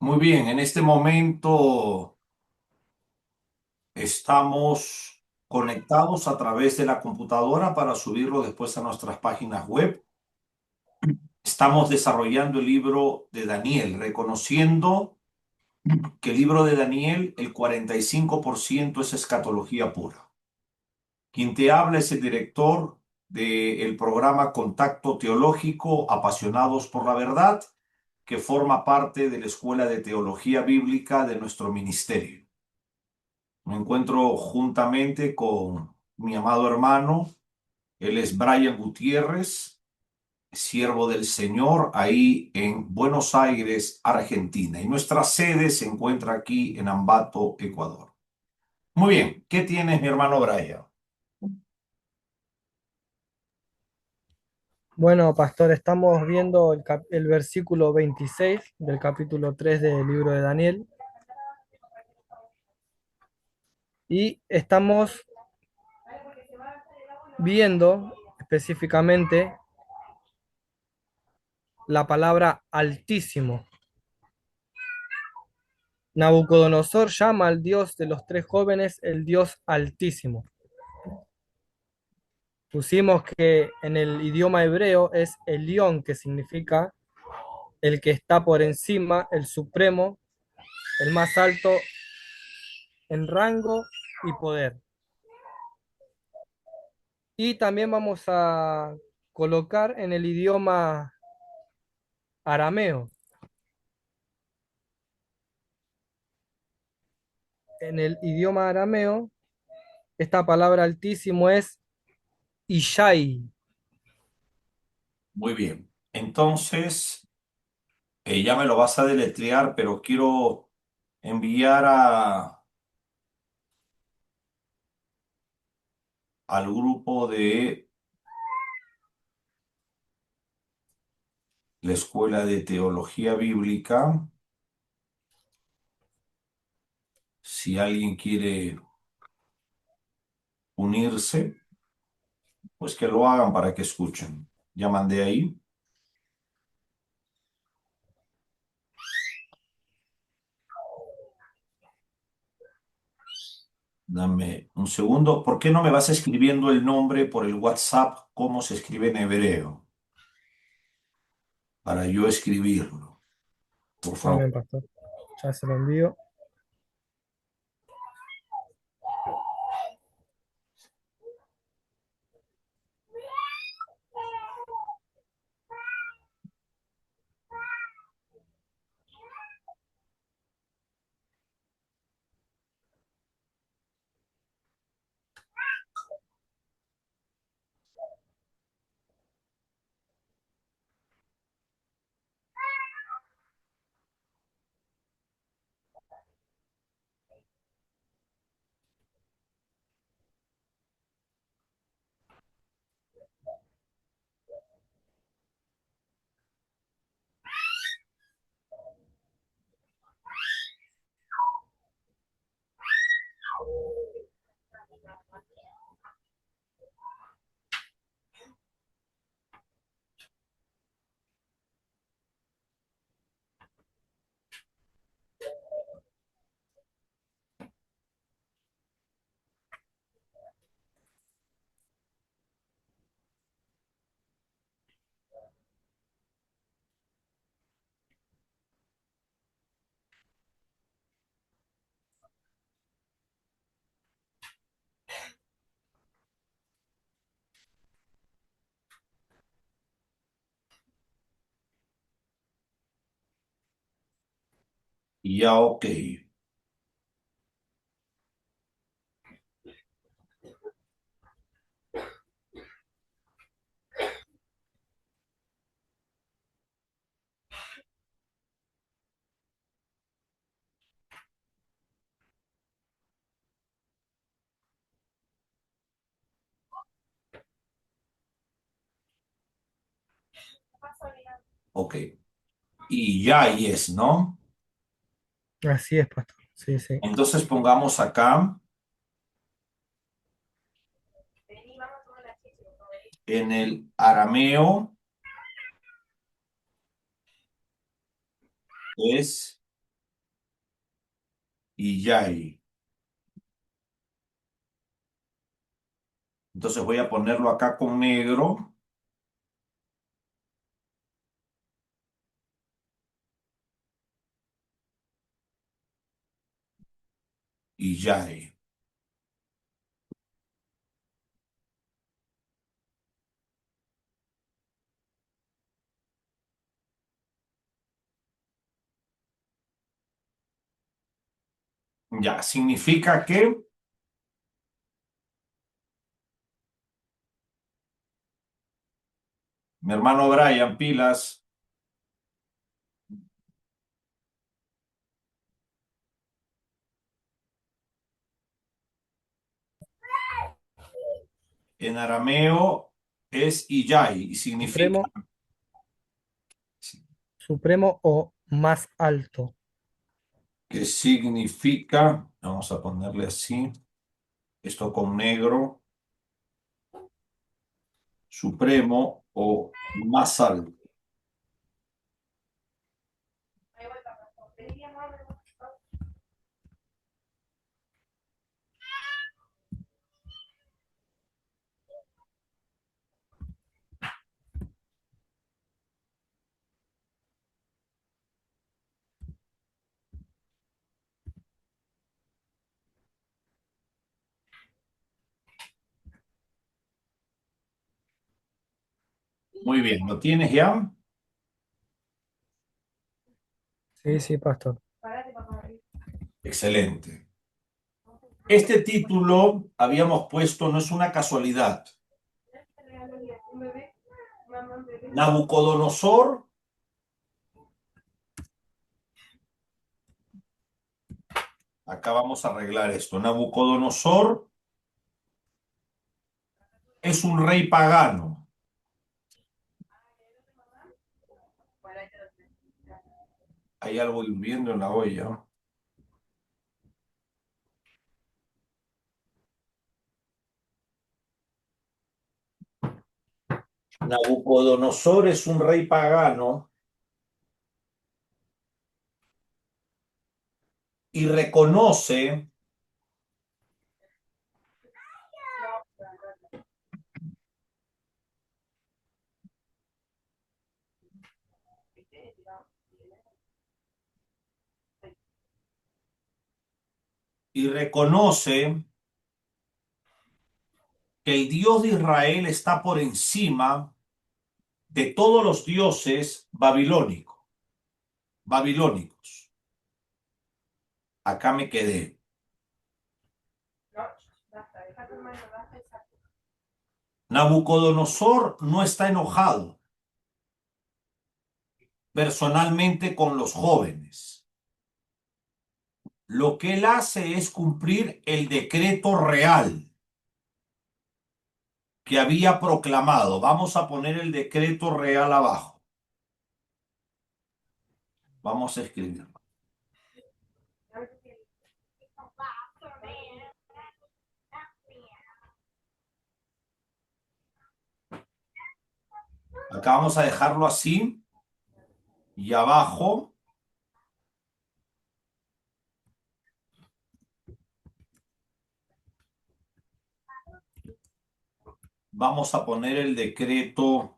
Muy bien, en este momento estamos conectados a través de la computadora para subirlo después a nuestras páginas web. Estamos desarrollando el libro de Daniel, reconociendo que el libro de Daniel, el 45% es escatología pura. Quien te habla es el director del programa Contacto Teológico Apasionados por la Verdad, que forma parte de la Escuela de Teología Bíblica de nuestro ministerio. Me encuentro juntamente con mi amado hermano, él es Brian Gutiérrez, siervo del Señor, ahí en Buenos Aires, Argentina. Y nuestra sede se encuentra aquí en Ambato, Ecuador. Muy bien, ¿qué tienes, mi hermano Brian? Bueno, pastor, estamos viendo el versículo 26 del capítulo 3 del libro de Daniel y estamos viendo específicamente la palabra altísimo. Nabucodonosor llama al Dios de los tres jóvenes el Dios altísimo. Pusimos que en el idioma hebreo es Elión, que significa el que está por encima, el supremo, el más alto en rango y poder. Y también vamos a colocar en el idioma arameo. En el idioma arameo, esta palabra altísimo es Ishai. Muy bien. Entonces, ya me lo vas a deletrear, pero quiero enviar al grupo de la Escuela de Teología Bíblica. Si alguien quiere unirse, pues que lo hagan para que escuchen. Ya mandé ahí. Dame un segundo. ¿Por qué no me vas escribiendo el nombre por el WhatsApp? ¿Cómo se escribe en hebreo? Para yo escribirlo, por favor. Amén, pastor. Ya se lo envío. Ya, ok. Ok. Y ya y es, ¿no? Así es, pastor. Sí, sí. Entonces pongamos acá en el arameo es Iyai. Entonces voy a ponerlo acá con negro. Iyai. Ya, significa que mi hermano Brian, pilas, en arameo es Iyai y significa Supremo, supremo o más alto. vamos a ponerle así, esto con negro, supremo o más alto. Muy bien, ¿lo tienes ya? Sí, sí, pastor. Excelente. Este título habíamos puesto, no es una casualidad. Nabucodonosor, acá vamos a arreglar esto. Nabucodonosor es un rey pagano. Hay algo hirviendo en la olla. Nabucodonosor es un rey pagano y reconoce que el Dios de Israel está por encima de todos los dioses babilónicos. Acá me quedé. Nabucodonosor no está enojado personalmente con los jóvenes. Lo que él hace es cumplir el decreto real que había proclamado. Vamos a poner el decreto real abajo. Vamos a escribirlo. Acá vamos a dejarlo así y abajo vamos a poner el decreto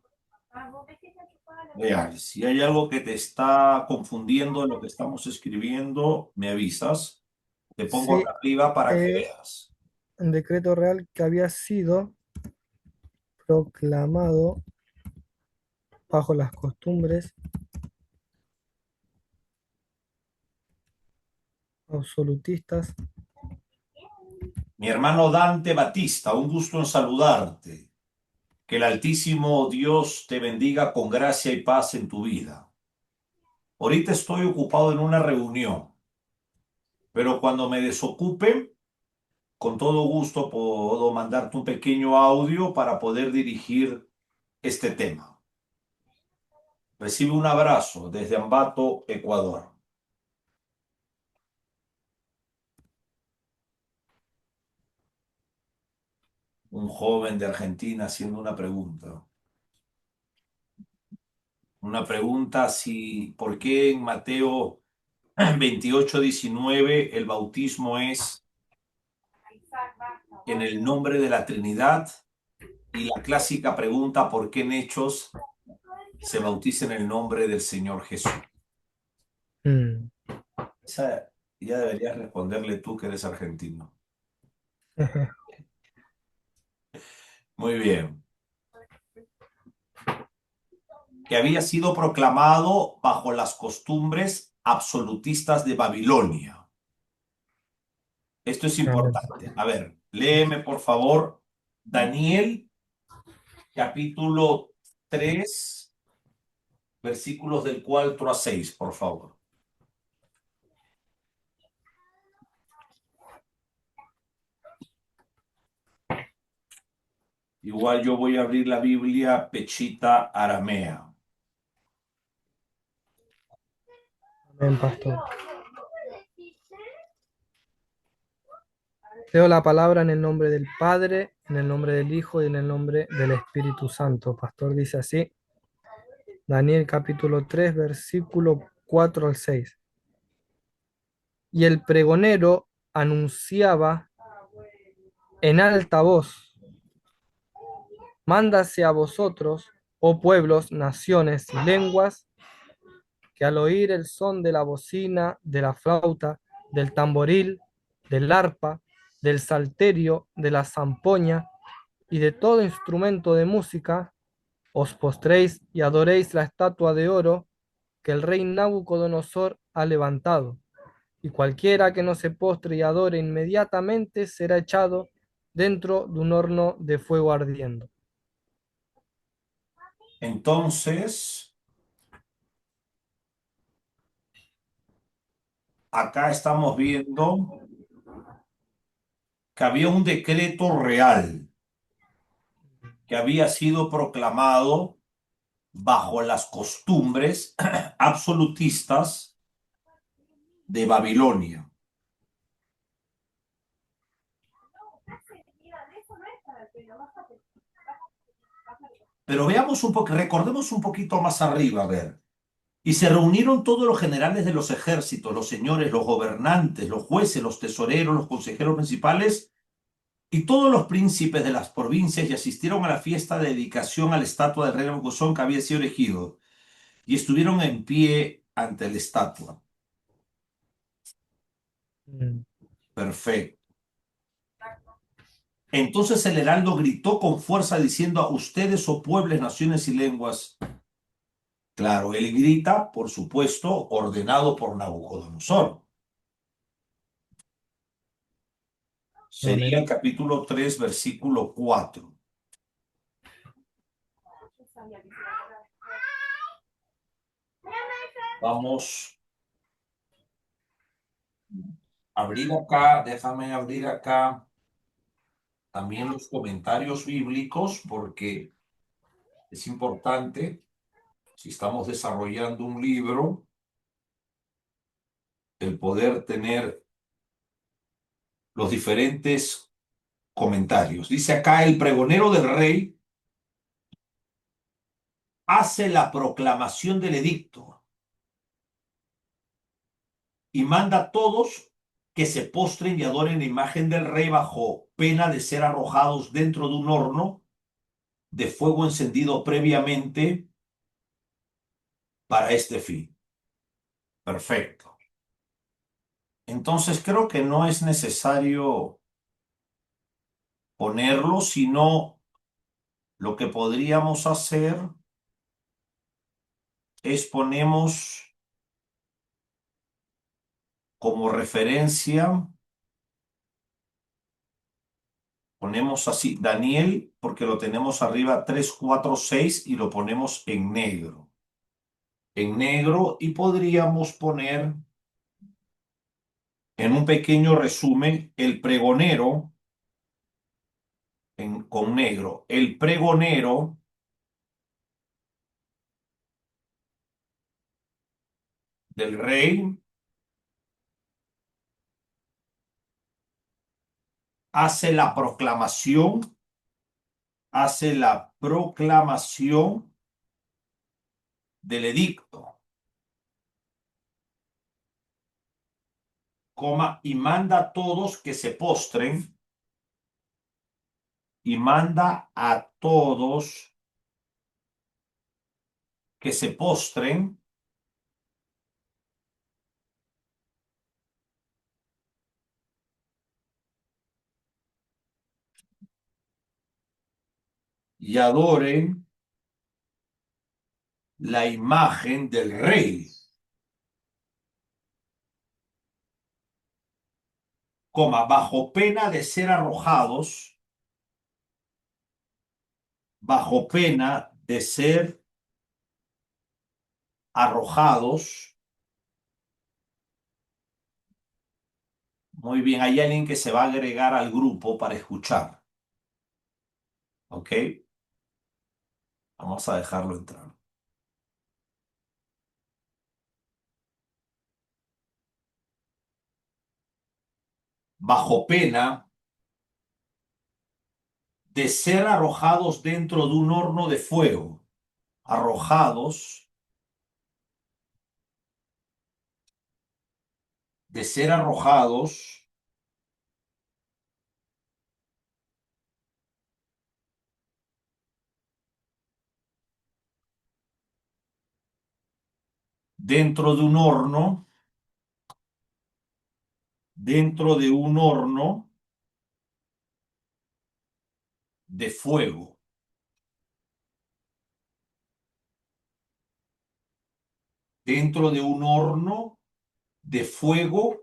real. Si hay algo que te está confundiendo de lo que estamos escribiendo, me avisas. Te pongo Sí, acá arriba para que eh, veas. un decreto real que había sido proclamado bajo las costumbres absolutistas. Mi hermano Dante Batista, un gusto en saludarte. Que el Altísimo Dios te bendiga con gracia y paz en tu vida. Ahorita estoy ocupado en una reunión, pero cuando me desocupe, con todo gusto puedo mandarte un pequeño audio para poder dirigir este tema. Recibe un abrazo desde Ambato, Ecuador. Un joven de Argentina haciendo una pregunta. Una pregunta si, ¿por qué en Mateo 28:19, el bautismo es en el nombre de la Trinidad. Y la clásica pregunta, ¿por qué en Hechos se bautiza en el nombre del Señor Jesús? Mm. Esa ya deberías responderle tú que eres argentino. Muy bien. Que había sido proclamado bajo las costumbres absolutistas de Babilonia. Esto es Amén. importante. A ver, léeme por favor Daniel capítulo 3, versículos del 4 a 6, por favor. Igual yo voy a abrir la Biblia Pechita Aramea. Amén, pastor. Leo la palabra en el nombre del Padre, en el nombre del Hijo y en el nombre del Espíritu Santo. Pastor dice así, Daniel capítulo 3, versículo 4 al 6. Y el pregonero anunciaba en alta voz, mándase a vosotros, oh pueblos, naciones y lenguas, que al oír el son de la bocina, de la flauta, del tamboril, del arpa, del salterio, de la zampoña y de todo instrumento de música, os postréis y adoréis la estatua de oro que el rey Nabucodonosor ha levantado, y cualquiera que no se postre y adore inmediatamente será echado dentro de un horno de fuego ardiendo. Entonces, acá estamos viendo que había un decreto real que había sido proclamado bajo las costumbres absolutistas de Babilonia. Pero veamos un poco, recordemos un poquito más arriba, a ver. Y se reunieron todos los generales de los ejércitos, los señores, los gobernantes, los jueces, los tesoreros, los consejeros principales y todos los príncipes de las provincias y asistieron a la fiesta de dedicación a la estatua del rey Nabucodonosor que había sido elegido y estuvieron en pie ante la estatua. Mm. Perfecto. Entonces el heraldo gritó con fuerza diciendo a ustedes, oh pueblos, naciones y lenguas. Claro, él grita, por supuesto, ordenado por Nabucodonosor. Sería Amén. el capítulo 3, versículo 4. Vamos a abrir acá, déjame abrir acá también los comentarios bíblicos porque es importante, si estamos desarrollando un libro, el poder tener los diferentes comentarios. Dice acá, el pregonero del rey hace la proclamación del edicto y manda a todos que se postren y adoren la imagen del rey bajo pena de ser arrojados dentro de un horno de fuego encendido previamente para este fin. Perfecto. Entonces creo que no es necesario ponerlo, sino lo que podríamos hacer es ponemos como referencia, ponemos así Daniel, porque lo tenemos arriba 3, 4, 6 y lo ponemos en negro. En negro y podríamos poner en un pequeño resumen el pregonero con negro. El pregonero del rey hace la proclamación, hace la proclamación del edicto. coma, y manda a todos que se postren, y manda a todos que se postren y adoren la imagen del rey, coma, bajo pena de ser arrojados, bajo pena de ser arrojados. Muy bien, hay alguien que se va a agregar al grupo para escuchar. ¿Ok? Vamos a dejarlo entrar. Bajo pena de ser arrojados dentro de un horno de fuego. Arrojados, de ser arrojados dentro de un horno, dentro de un horno de fuego. Dentro de un horno de fuego,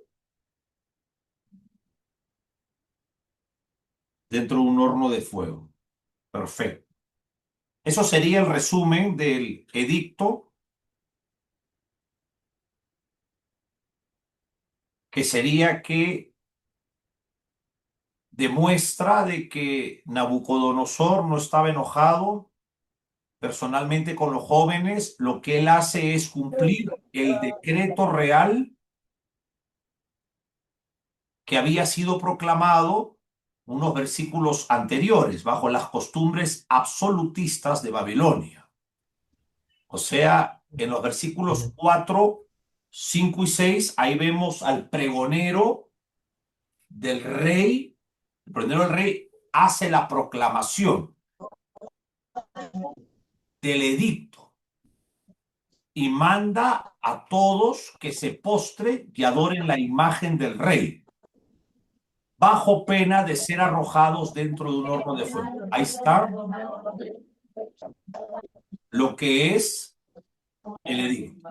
dentro de un horno de fuego. Perfecto. Eso sería el resumen del edicto, que sería que demuestra de que Nabucodonosor no estaba enojado personalmente con los jóvenes. Lo que él hace es cumplir el decreto real que había sido proclamado unos versículos anteriores bajo las costumbres absolutistas de Babilonia. O sea, en los versículos Amén. 4, 5 y 6, ahí vemos al pregonero del rey. El pregonero del rey hace la proclamación del edicto y manda a todos que se postren y adoren la imagen del rey, bajo pena de ser arrojados dentro de un horno de fuego. Ahí está lo que es el edicto.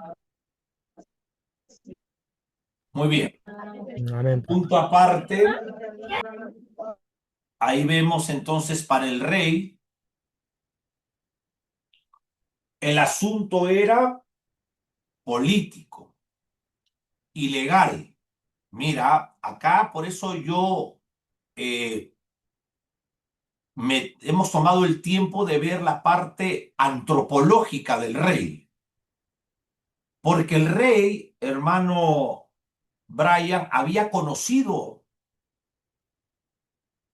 Muy bien. Amén, Punto pastor. aparte, ahí vemos entonces para el rey, el asunto era político, ilegal. Mira, acá por eso yo eh, hemos tomado el tiempo de ver la parte antropológica del rey. Porque el rey, hermano Brian, había conocido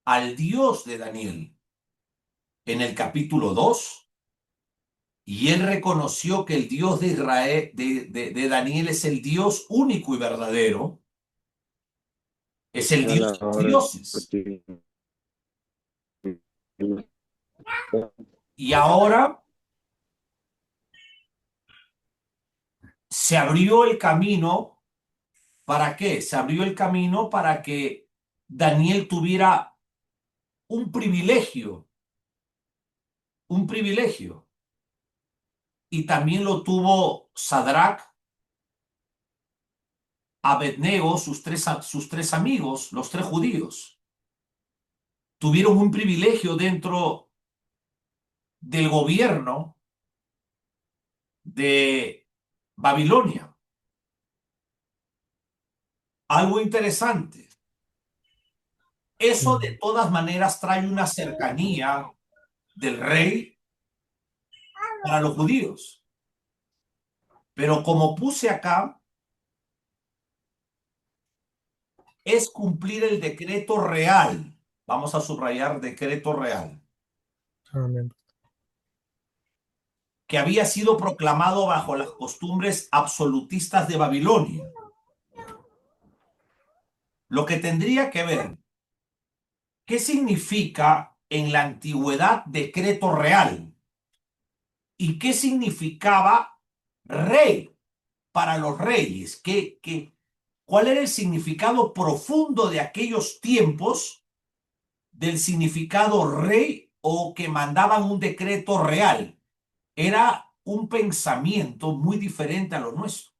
al Dios de Daniel en el capítulo 2 y él reconoció que el Dios de Israel, de Daniel, es el Dios único y verdadero, es el A la Dios de los hora de dioses. partir. Y ahora se abrió el camino. ¿Para qué? Se abrió el camino para que Daniel tuviera un privilegio, un privilegio. Y también lo tuvo Sadrach, Abednego, sus tres amigos, los tres judíos. Tuvieron un privilegio dentro del gobierno de Babilonia. Algo interesante. Eso de todas maneras trae una cercanía del rey para los judíos. Pero como puse acá, es cumplir el decreto real. Vamos a subrayar decreto real, Amén. que había sido proclamado bajo las costumbres absolutistas de Babilonia. lo que tendría que ver, ¿qué significa en la antigüedad decreto real? ¿Y qué significaba rey para los reyes? ¿Cuál era el significado profundo de aquellos tiempos del significado rey o que mandaban un decreto real? Era un pensamiento muy diferente a lo nuestro.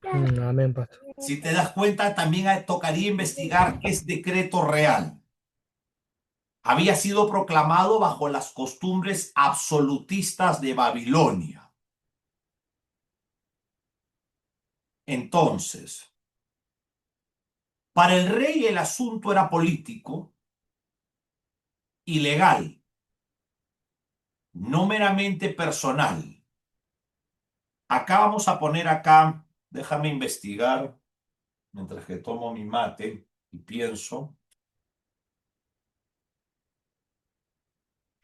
Amén, pastor. Si te das cuenta, también tocaría investigar qué es decreto real. Había sido proclamado bajo las costumbres absolutistas de Babilonia. Entonces, para el rey el asunto era político y legal, no meramente personal. Acá vamos a poner acá, déjame investigar mientras que tomo mi mate y pienso.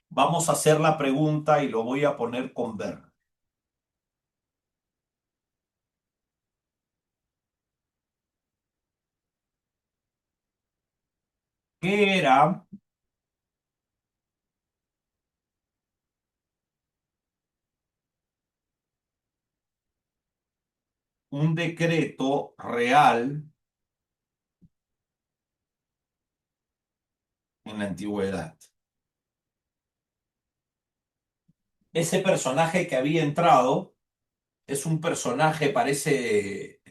Vamos a hacer la pregunta y lo voy a poner con ver. ¿Qué era un decreto real en la antigüedad? Ese personaje que había entrado es un personaje, parece,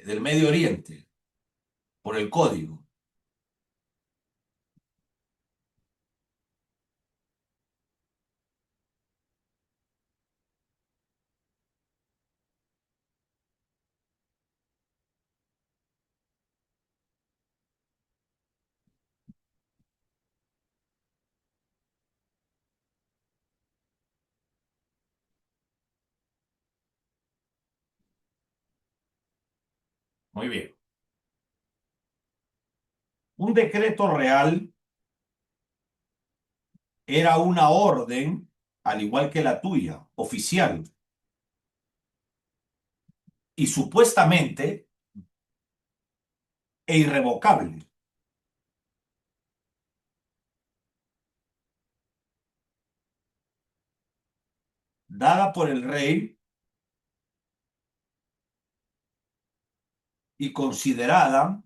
del Medio Oriente, por el código. Muy bien. Un decreto real era una orden, al igual que la tuya, oficial, y supuestamente e irrevocable, dada por el rey y considerada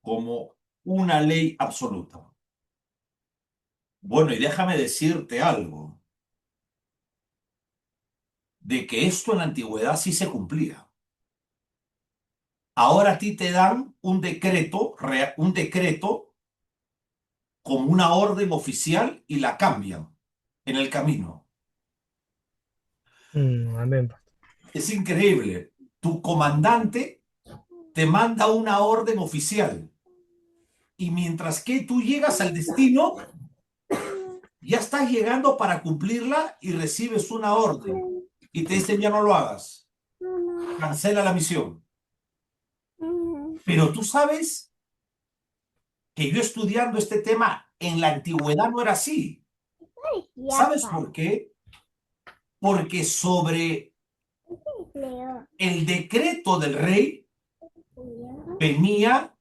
como una ley absoluta. Bueno, y déjame decirte algo, de que esto en la antigüedad sí se cumplía. Ahora a ti te dan un decreto como una orden oficial y la cambian en el camino. Amén, pastor. Es increíble. Tu comandante te manda una orden oficial y mientras que tú llegas al destino, ya estás llegando para cumplirla y recibes una orden y te dicen ya no lo hagas, cancela la misión. Pero tú sabes que yo estudiando este tema en la antigüedad no era así. ¿Sabes por qué? Porque sobre el decreto del rey venía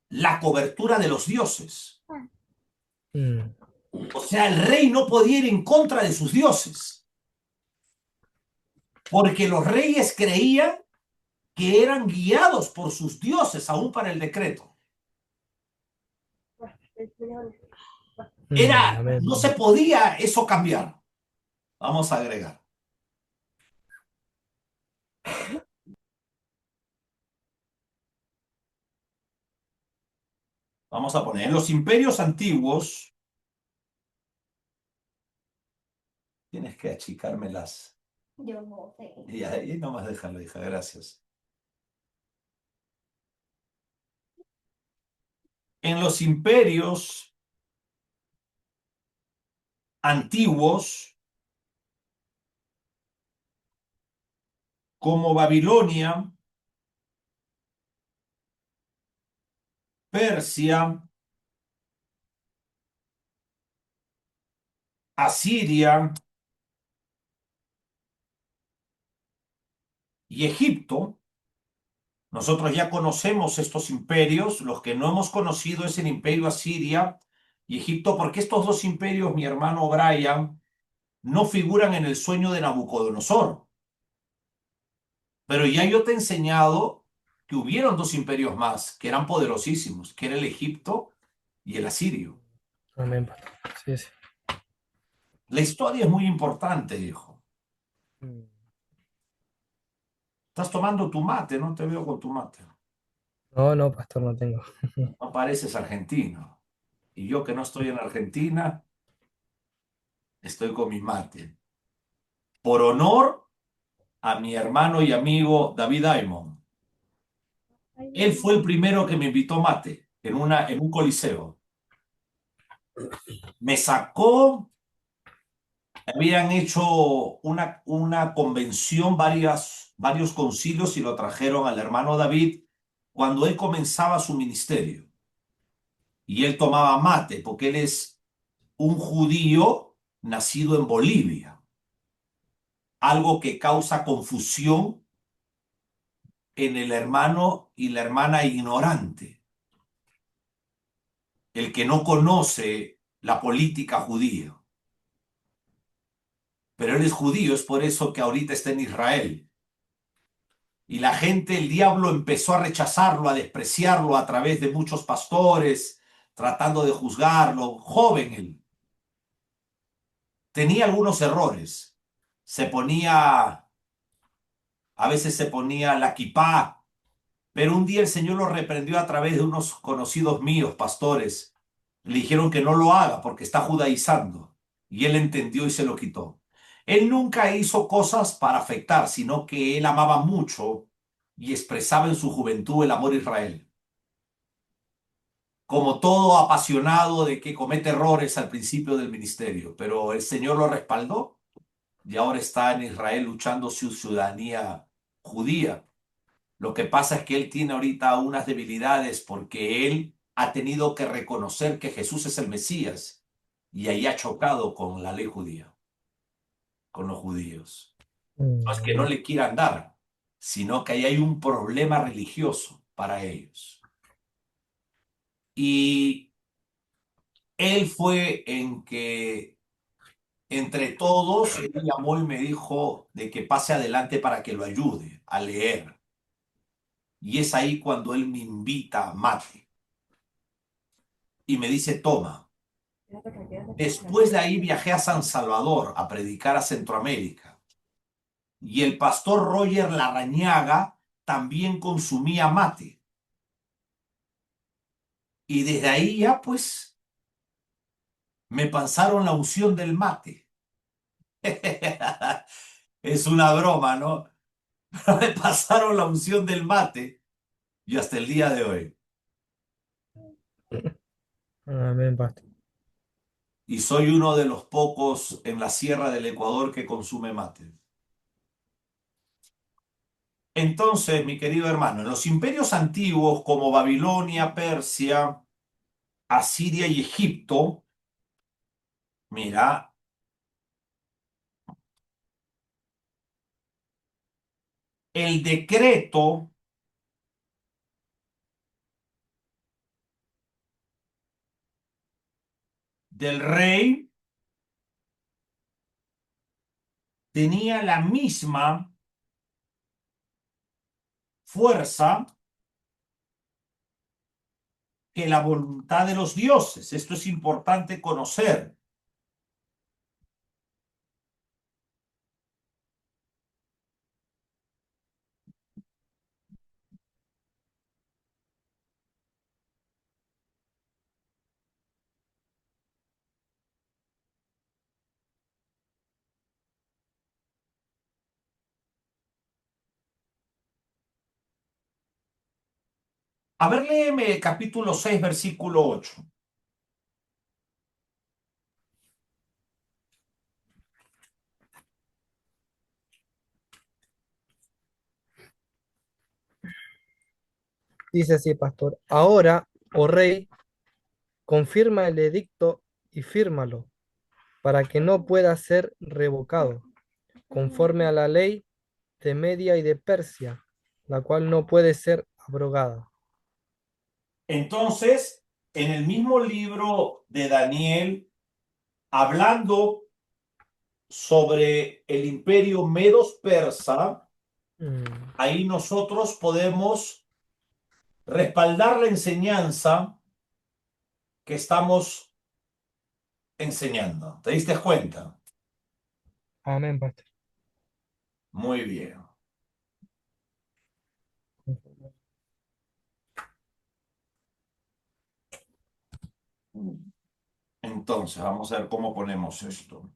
la cobertura de los dioses. Mm, O sea, el rey no podía ir en contra de sus dioses, porque los reyes creían que eran guiados por sus dioses aún para el decreto. amén. No se podía eso cambiar. Vamos a agregar. Vamos a poner, en los imperios antiguos, tienes que achicármelas. Yo no sé. Y ahí nomás déjalo, hija, gracias. En los imperios antiguos, como Babilonia, Persia, Asiria, y Egipto. Nosotros ya conocemos estos imperios, los que no hemos conocido es el imperio Asiria y Egipto, porque estos dos imperios, mi hermano Brian, no figuran en el sueño de Nabucodonosor. Pero ya yo te he enseñado que hubieron dos imperios más, que eran poderosísimos, que era el Egipto y el Asirio. Amén, pastor. Sí, sí. La historia es muy importante, hijo. Mm. Estás tomando tu mate, no te veo con tu mate. No, no, pastor, no tengo. No pareces argentino. Y yo que no estoy en Argentina, estoy con mi mate. Por honor a mi hermano y amigo David Aymon. Él fue el primero que me invitó mate en un coliseo. Me sacó, habían hecho una convención, varios concilios y lo trajeron al hermano David cuando él comenzaba su ministerio. Y él tomaba mate porque él es un judío nacido en Bolivia, algo que causa confusión en el hermano y la hermana ignorante, el que no conoce la política judía. Pero él es judío, es por eso que ahorita está en Israel. Y la gente, el diablo empezó a rechazarlo, a despreciarlo a través de muchos pastores, tratando de juzgarlo. Joven él, tenía algunos errores. Se ponía, a veces se ponía la kipá, pero un día el Señor lo reprendió a través de unos conocidos míos, pastores. Le dijeron que no lo haga porque está judaizando. Y él entendió y se lo quitó. Él nunca hizo cosas para afectar, sino que él amaba mucho y expresaba en su juventud el amor a Israel. Como todo apasionado de que comete errores al principio del ministerio, pero el Señor lo respaldó y ahora está en Israel luchando su ciudadanía judía. Lo que pasa es que él tiene ahorita unas debilidades porque él ha tenido que reconocer que Jesús es el Mesías y ahí ha chocado con la ley judía, con los judíos. No es que no Mm. le quieran dar, sino que ahí hay un problema religioso para ellos. Y él fue en que entre todos, él me llamó y me dijo de que pase adelante para que lo ayude a leer. Y es ahí cuando él me invita a mate y me dice, toma. Después de ahí viajé a San Salvador a predicar a Centroamérica. Y el pastor Roger Larrañaga también consumía mate. Y desde ahí ya pues me pasaron la unción del mate. Es una broma, ¿no? Me pasaron la unción del mate y hasta el día de hoy. Amén, pastor. Y soy uno de los pocos en la sierra del Ecuador que consume mate. Entonces, mi querido hermano, en los imperios antiguos como Babilonia, Persia, Asiria y Egipto, mira, el decreto del rey tenía la misma fuerza que la voluntad de los dioses. Esto es importante conocer. A ver, léeme capítulo 6, versículo 8. Dice así, pastor. Ahora, oh rey, confirma el edicto y fírmalo, para que no pueda ser revocado, conforme a la ley de Media y de Persia, la cual no puede ser abrogada. Entonces, en el mismo libro de Daniel, hablando sobre el imperio medos-persa, Mm, ahí nosotros podemos respaldar la enseñanza que estamos enseñando. ¿Te diste cuenta? Amén, pastor. Muy bien. Entonces, vamos a ver cómo ponemos esto.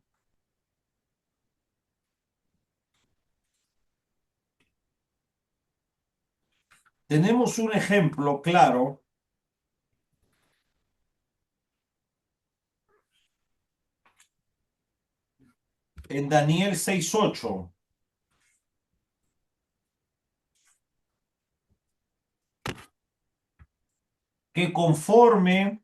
Tenemos un ejemplo claro en Daniel 6:8, que conforme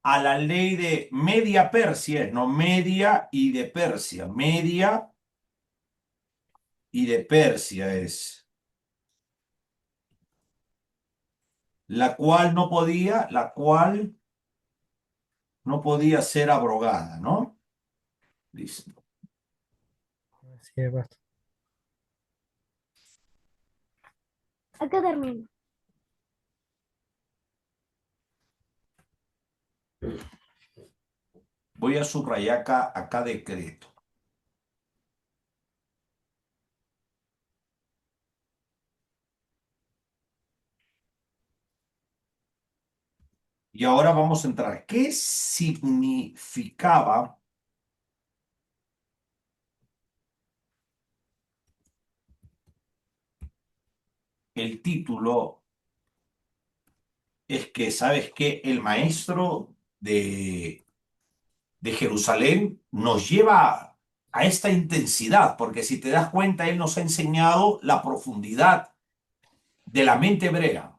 a la ley de Media Persia, no Media y de Persia, Media y de Persia es, la cual no podía ser abrogada, ¿no? Listo. Así es, pastor. Acá termino. Voy a subrayar acá decreto. Y ahora vamos a entrar. ¿Qué significaba el título? Es que, ¿sabes qué? El maestro de Jerusalén nos lleva a esta intensidad, porque si te das cuenta, él nos ha enseñado la profundidad de la mente hebrea,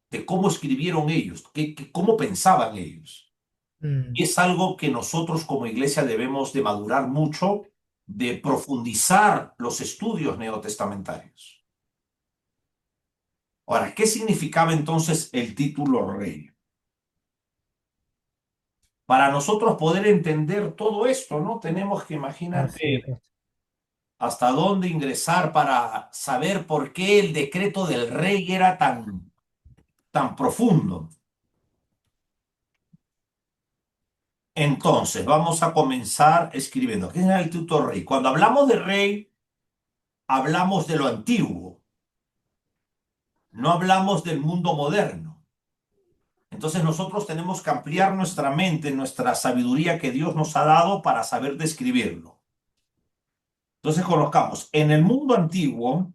de cómo escribieron ellos, cómo pensaban ellos. Mm, Y es algo que nosotros como iglesia debemos de madurar mucho, de profundizar los estudios neotestamentarios. Ahora, ¿qué significaba entonces el título rey? Para nosotros poder entender todo esto, ¿no? Tenemos que, así es, imagínate, pastor. hasta dónde ingresar para saber por qué el decreto del rey era tan profundo. Entonces, vamos a comenzar escribiendo. ¿Qué era el título rey? Cuando hablamos de rey, hablamos de lo antiguo, no hablamos del mundo moderno. Entonces nosotros tenemos que ampliar nuestra mente, nuestra sabiduría que Dios nos ha dado para saber describirlo. Entonces conozcamos, en el mundo antiguo,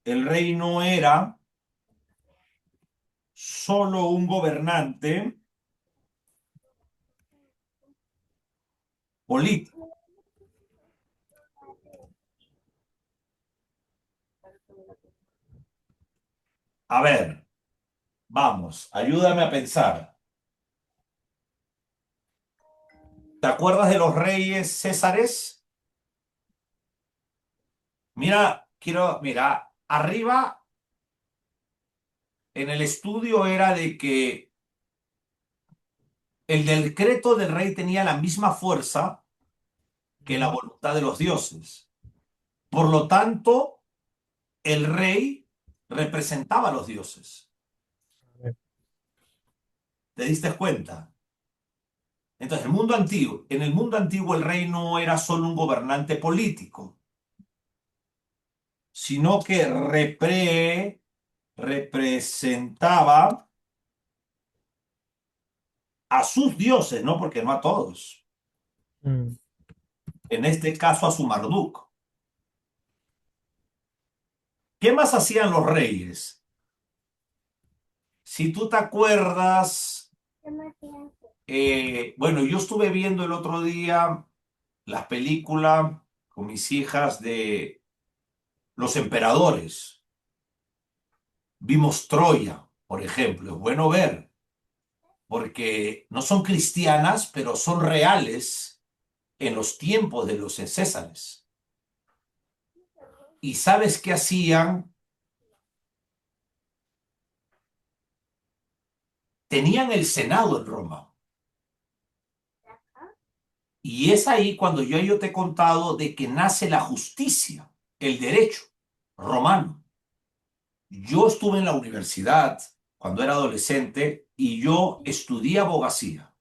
el rey no era solo un gobernante político. A ver, vamos, ayúdame a pensar. ¿Te acuerdas de los reyes césares? Mira, arriba en el estudio era de que el decreto del rey tenía la misma fuerza que la Mm, voluntad de los dioses. Por lo tanto, el rey representaba a los dioses. amén. ¿Te diste cuenta? Entonces, en el mundo antiguo el rey no era solo un gobernante político, sino que representaba a sus dioses, ¿no? Porque no a todos. Mm, En este caso a su Marduk. ¿Qué más hacían los reyes? Si tú te acuerdas, bueno, yo estuve viendo el otro día las películas con mis hijas de los emperadores. Vimos Troya, por ejemplo. Es bueno ver, porque no son cristianas, pero son reales en los tiempos de los Césares. ¿Y sabes qué hacían? Tenían el Senado en Roma. Y es ahí cuando yo te he contado de que nace la justicia, el derecho romano. Yo estuve en la universidad cuando era adolescente y yo estudié abogacía.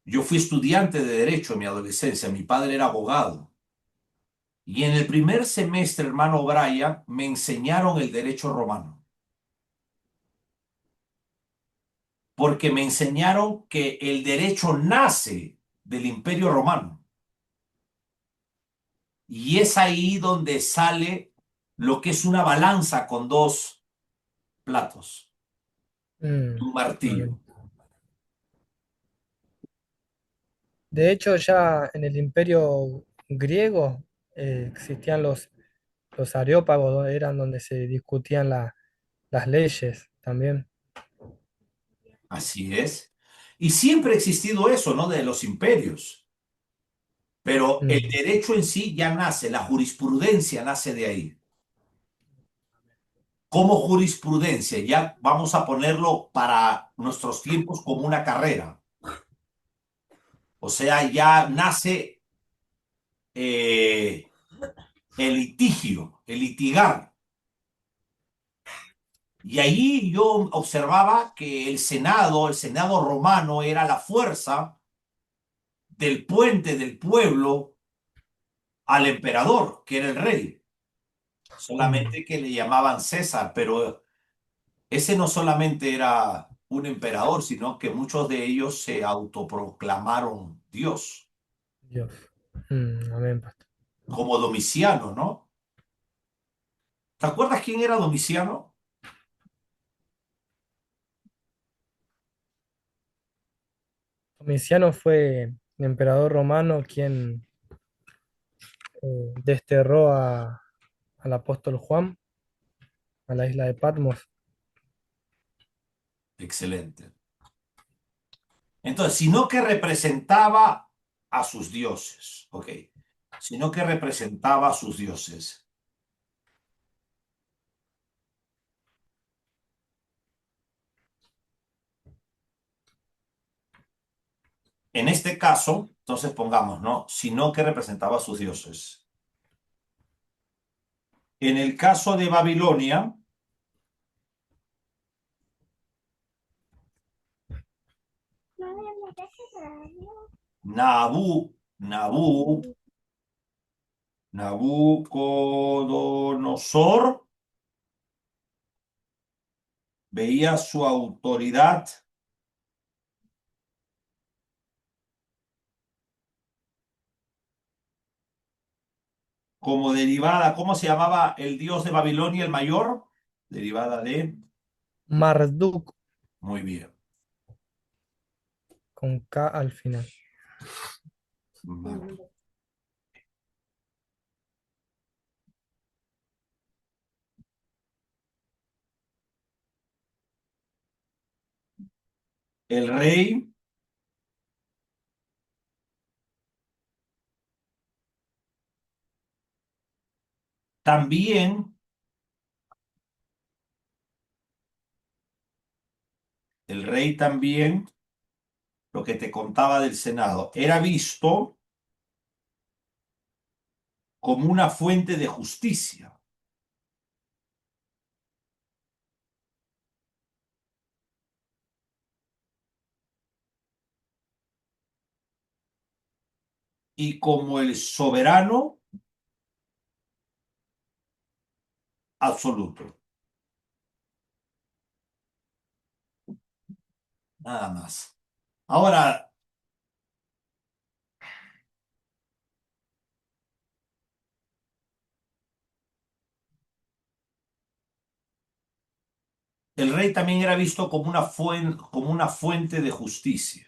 Yo fui estudiante de derecho en mi adolescencia, mi padre era abogado. Y en el primer semestre, hermano Brian, me enseñaron el derecho romano, porque me enseñaron que el derecho nace del Imperio Romano. Y es ahí donde sale lo que es una balanza con dos platos, un martillo. Amén. De hecho, ya en el imperio griego existían los areópagos, eran donde se discutían las leyes también. Así es. Y siempre ha existido eso, ¿no? De los imperios. Pero el Mm, derecho en sí ya nace, la jurisprudencia nace de ahí. Como jurisprudencia, ya vamos a ponerlo para nuestros tiempos como una carrera. O sea, ya nace eh, el litigio, el litigar. Y ahí yo observaba que el Senado romano, era la fuerza del puente del pueblo al emperador, que era el rey. mm, Solamente que le llamaban César, pero ese no solamente era un emperador, sino que muchos de ellos se autoproclamaron Dios, Dios. Amén, pastor. como Domiciano, ¿no? ¿Te acuerdas quién era Domiciano? Domiciano fue el emperador romano quien desterró al apóstol Juan a la isla de Patmos. Excelente. Entonces, sino que representaba a sus dioses, ok, sino que representaba a sus dioses. En este caso, entonces pongamos, ¿no? Sino que representaba a sus dioses. En el caso de Babilonia, Nabú, Nabú, Nabucodonosor veía su autoridad como derivada. ¿Cómo se llamaba el dios de Babilonia, el mayor? Derivada de... Marduk Muy bien. con K al final. El rey también, el rey también, lo que te contaba del Senado, era visto como una fuente de justicia. Y como el soberano absoluto. Nada más. Ahora, el rey también era visto como una fuente de justicia.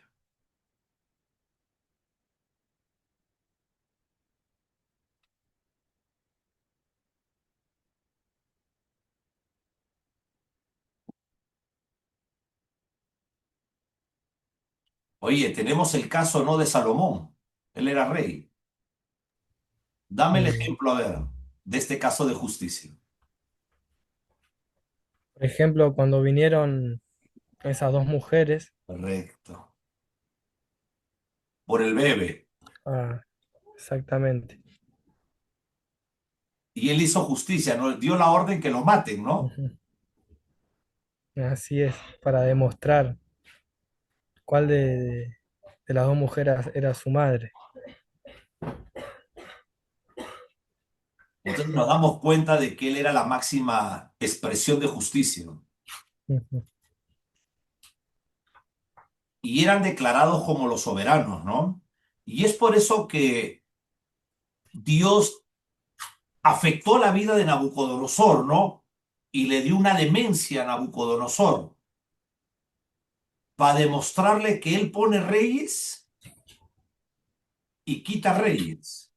Oye, tenemos el caso, ¿no? De Salomón. Él era rey. Dame el Mm, ejemplo, a ver, de este caso de justicia. Por ejemplo, cuando vinieron esas dos mujeres, Correcto. Por el bebé. ah, exactamente. Y él hizo justicia, ¿no? Dio la orden que lo maten, ¿no? Ujú. Así es, para demostrar cuál de las dos mujeres era su madre. Entonces nos damos cuenta de que él era la máxima expresión de justicia, ¿no? Ujú. Y eran declarados como los soberanos, ¿no? Y es por eso que Dios afectó la vida de Nabucodonosor, ¿no? Y le dio una demencia a Nabucodonosor para demostrarle que él pone reyes y quita reyes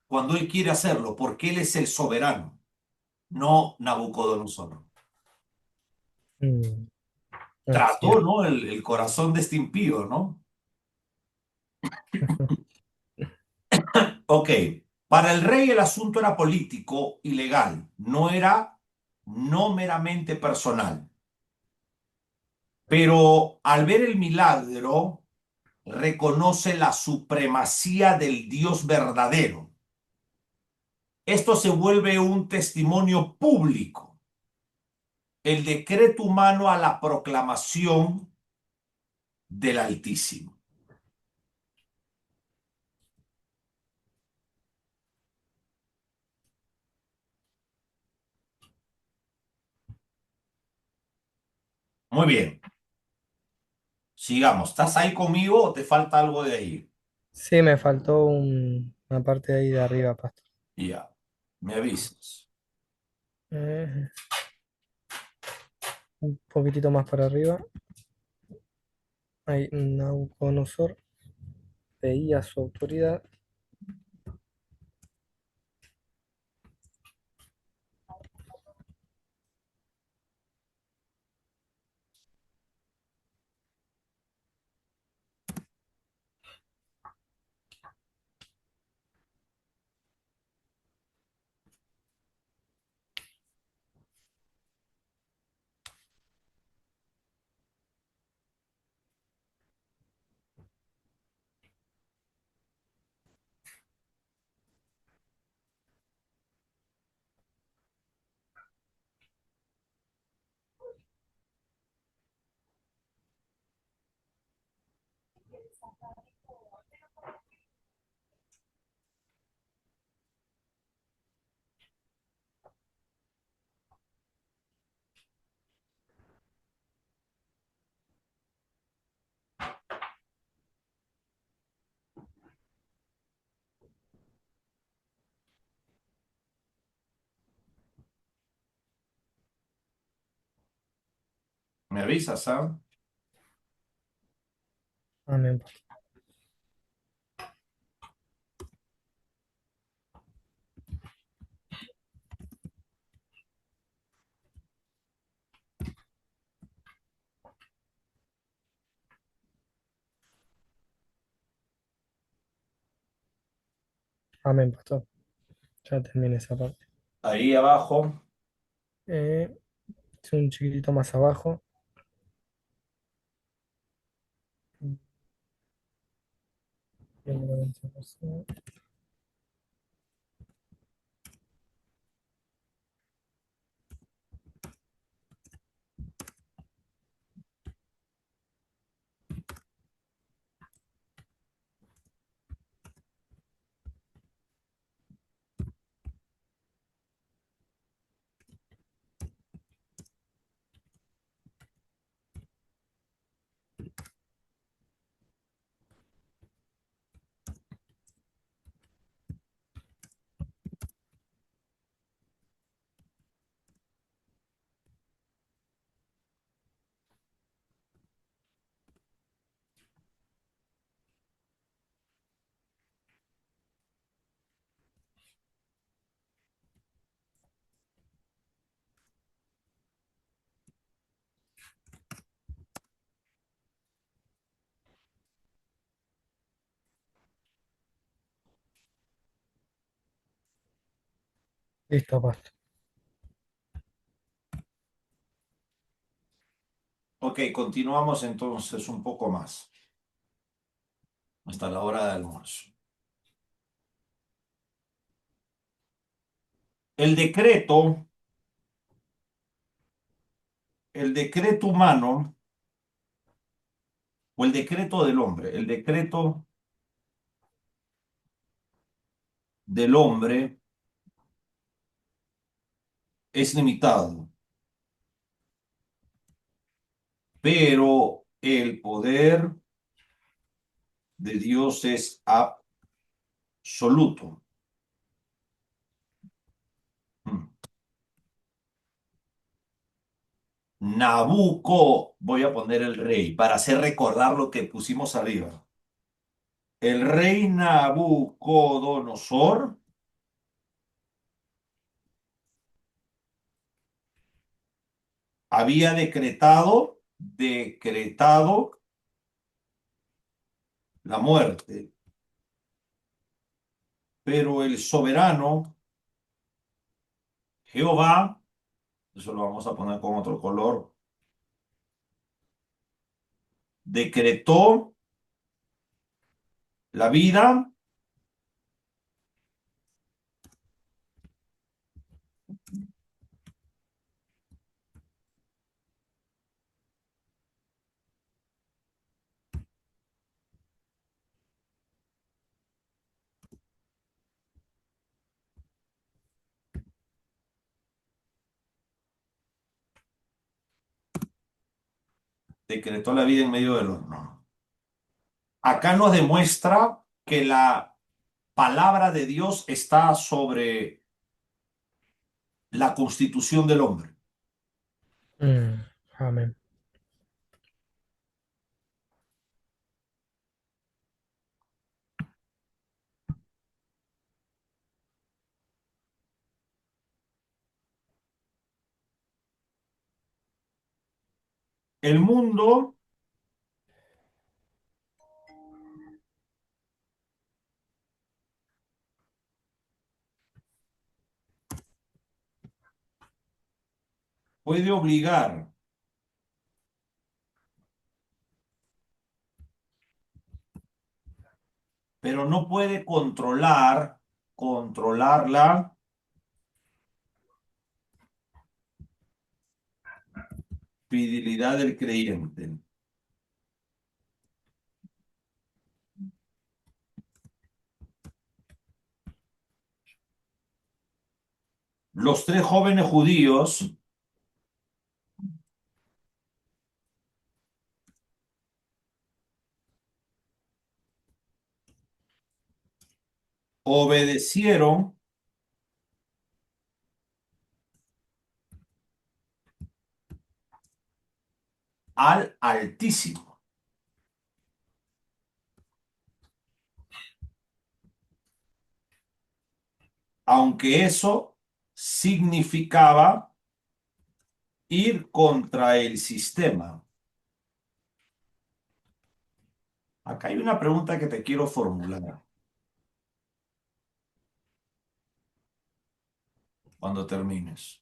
cuando él quiere hacerlo, porque él es el soberano, no Nabucodonosor. Mm, Así Trató, es. ¿no? El corazón de este impío, ¿no? Ok, para el rey el asunto era político y legal, no meramente personal. Pero al ver el milagro, reconoce la supremacía del Dios verdadero. Esto se vuelve un testimonio público, el decreto humano a la proclamación del Altísimo. Muy bien, sigamos. ¿Estás ahí conmigo o te falta algo de ahí? Sí, me faltó una parte de ahí de arriba, pastor. Ya, me avisas. Eh, un poquitito más para arriba. Ahí, Nabucodonosor veía su autoridad. ¿Me avisas, ah? Amén, pastor. Amén, pastor. Ya terminé esa parte. Ahí abajo. Eh, es un chiquitito más abajo. Listo, pastor. Ok, continuamos entonces un poco más hasta la hora de almuerzo. El decreto, el decreto humano o el decreto del hombre, el decreto del hombre es limitado, pero el poder de Dios es absoluto. Mm. Nabucco, voy a poner el rey para hacer recordar lo que pusimos arriba. El rey Nabucodonosor había decretado la muerte, pero el soberano Jehová, eso lo vamos a poner con otro color, decretó la vida, decretó la vida en medio del horno. Acá nos demuestra que la palabra de Dios está sobre la constitución del hombre. Mm, amén. El mundo puede obligar, pero no puede controlar la fidelidad del creyente. Los tres jóvenes judíos obedecieron al Altísimo, aunque eso significaba ir contra el sistema. Acá hay una pregunta que te quiero formular cuando termines.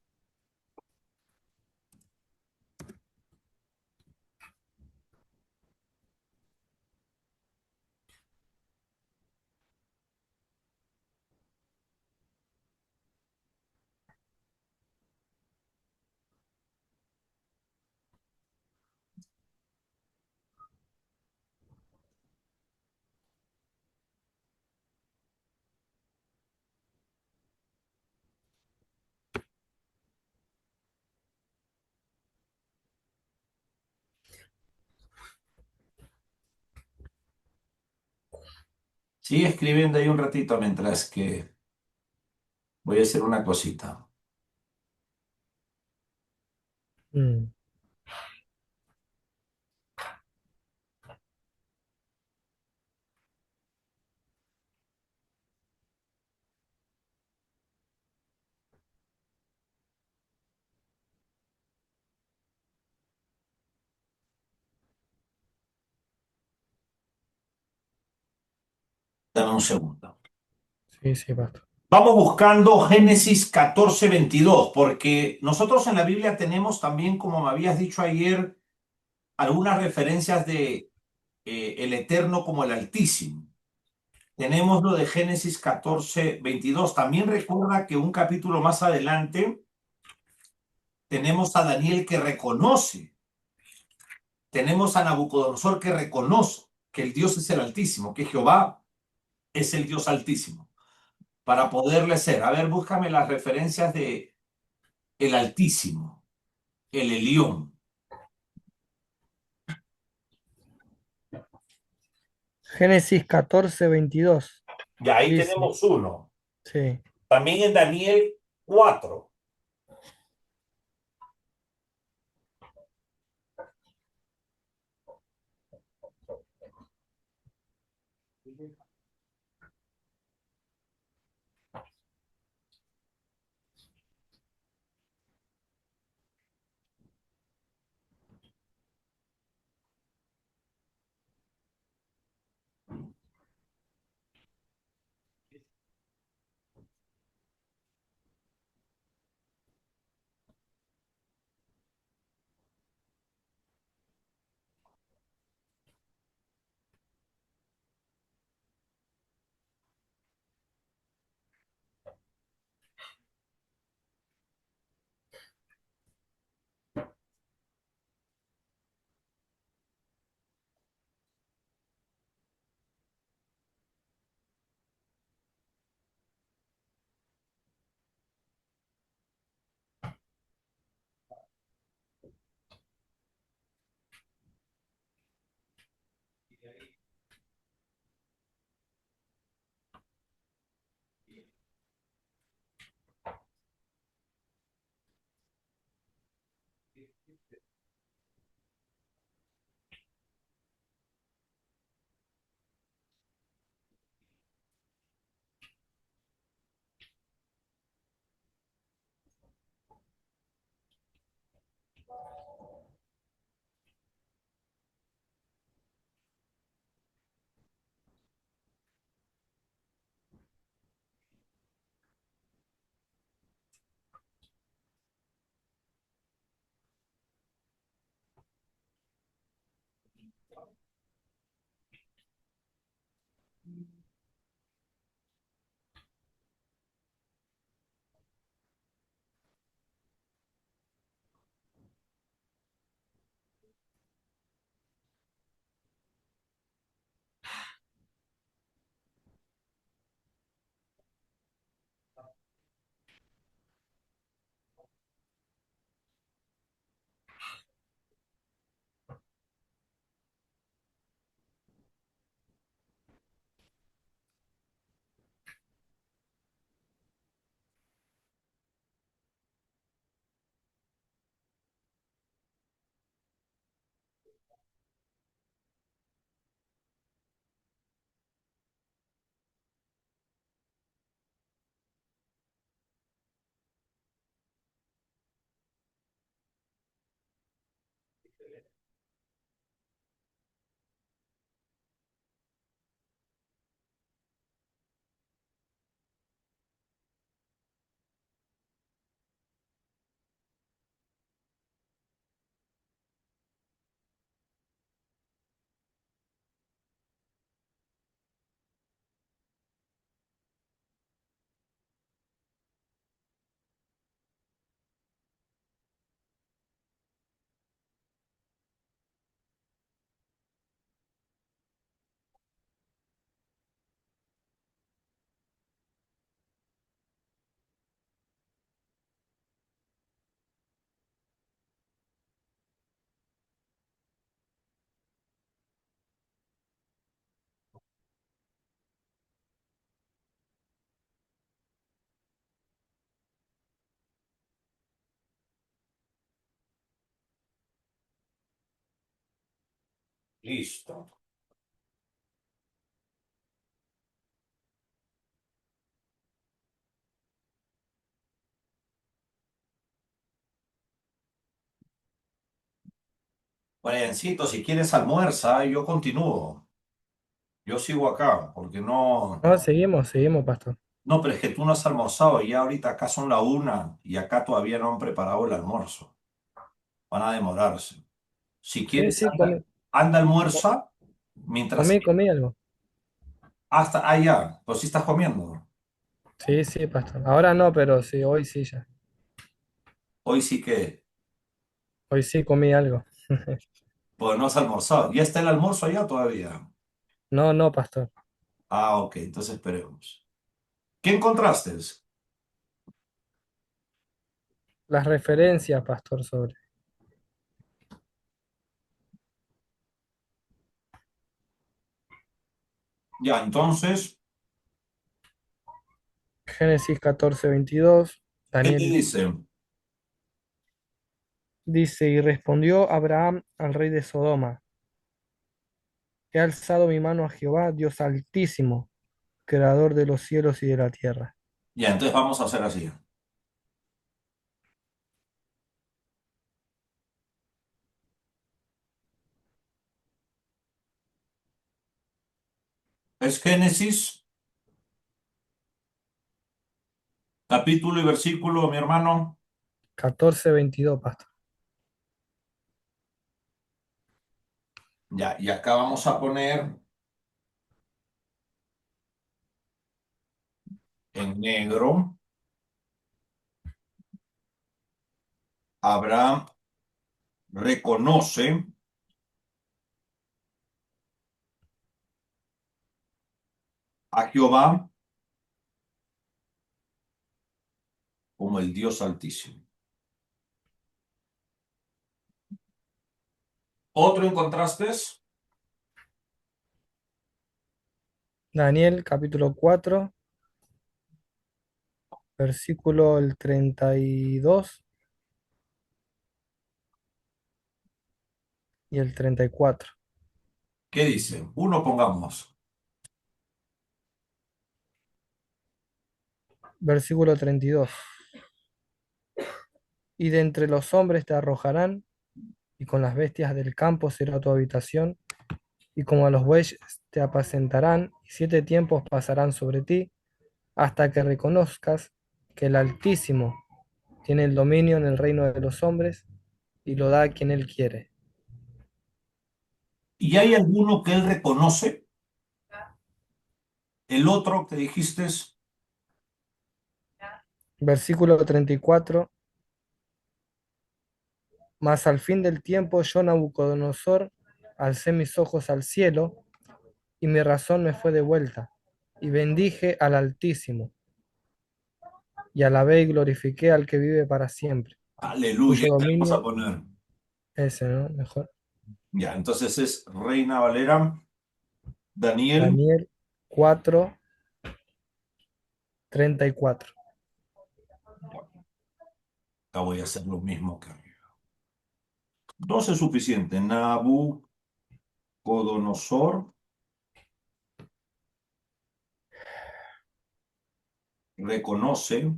Sigue escribiendo ahí un ratito mientras que voy a hacer una cosita. Mm, Dame un segundo. sí, sí, pastor. Vamos buscando Génesis 14:22, porque nosotros en la Biblia tenemos también, como me habías dicho ayer, algunas referencias de el Eterno como el Altísimo. Tenemos lo de Génesis 14:22. También recuerda que un capítulo más adelante tenemos a Daniel que reconoce, tenemos a Nabucodonosor que reconoce que el Dios es el Altísimo, que Jehová es el Dios Altísimo, para poderle ser. A ver, búscame las referencias de el Altísimo, el Elión. Génesis 14:22 Ya ahí dice, tenemos uno. sí. También en Daniel 4. Listo. Briancito, si quieres almuerza, yo continúo. Yo sigo acá, porque no. No, seguimos, pastor. No, pero es que tú no has almorzado y ya ahorita acá son la 1 y acá todavía no han preparado el almuerzo. Van a demorarse. Si Sí, quieres, sí, comí, anda almuerza mientras comí algo. hasta allá. Pues sí estás comiendo. Sí, sí, pastor. Ahora no, pero sí, hoy sí ya. Hoy sí que, Hoy sí comí algo. pues no has almorzado. ¿Ya está el almuerzo allá todavía? No, no, pastor. Ah, ok, entonces esperemos. ¿Qué encontraste? Las referencias, pastor, sobre Ya, entonces, Génesis 14:22. ¿qué te Daniel dice? dice, y respondió Abraham al rey de Sodoma, he alzado mi mano a Jehová, Dios altísimo, creador de los cielos y de la tierra. Ya, entonces vamos a hacer así. Es Génesis, capítulo y versículo, mi hermano. 14:22, pastor. Ya, y acá vamos a poner en negro, Abraham reconoce a Jehová como el Dios Altísimo. Otro en contrastes, Daniel capítulo 4, versículo el 32 y el 34. ¿qué dice? Uno pongamos. Versículo 32. Y de entre los hombres te arrojarán, y con las bestias del campo será tu habitación, y como a los bueyes te apacentarán, y 7 tiempos pasarán sobre ti, hasta que reconozcas que el Altísimo tiene el dominio en el reino de los hombres, y lo da a quien él quiere. ¿Y hay alguno que él reconoce? El otro que dijiste es, Versículo 34. Mas al fin del tiempo yo, Nabucodonosor, alcé mis ojos al cielo, y mi razón me fue devuelta, y bendije al Altísimo, y alabé y glorifiqué al que vive para siempre, aleluya, cuyo ¿qué vamos a dominio, poner? ese, ¿no? Mejor. Ya, entonces es Reina Valera, Daniel. Daniel 4:34. Acá voy a hacer lo mismo que arriba. Dos es suficiente. Nabucodonosor reconoce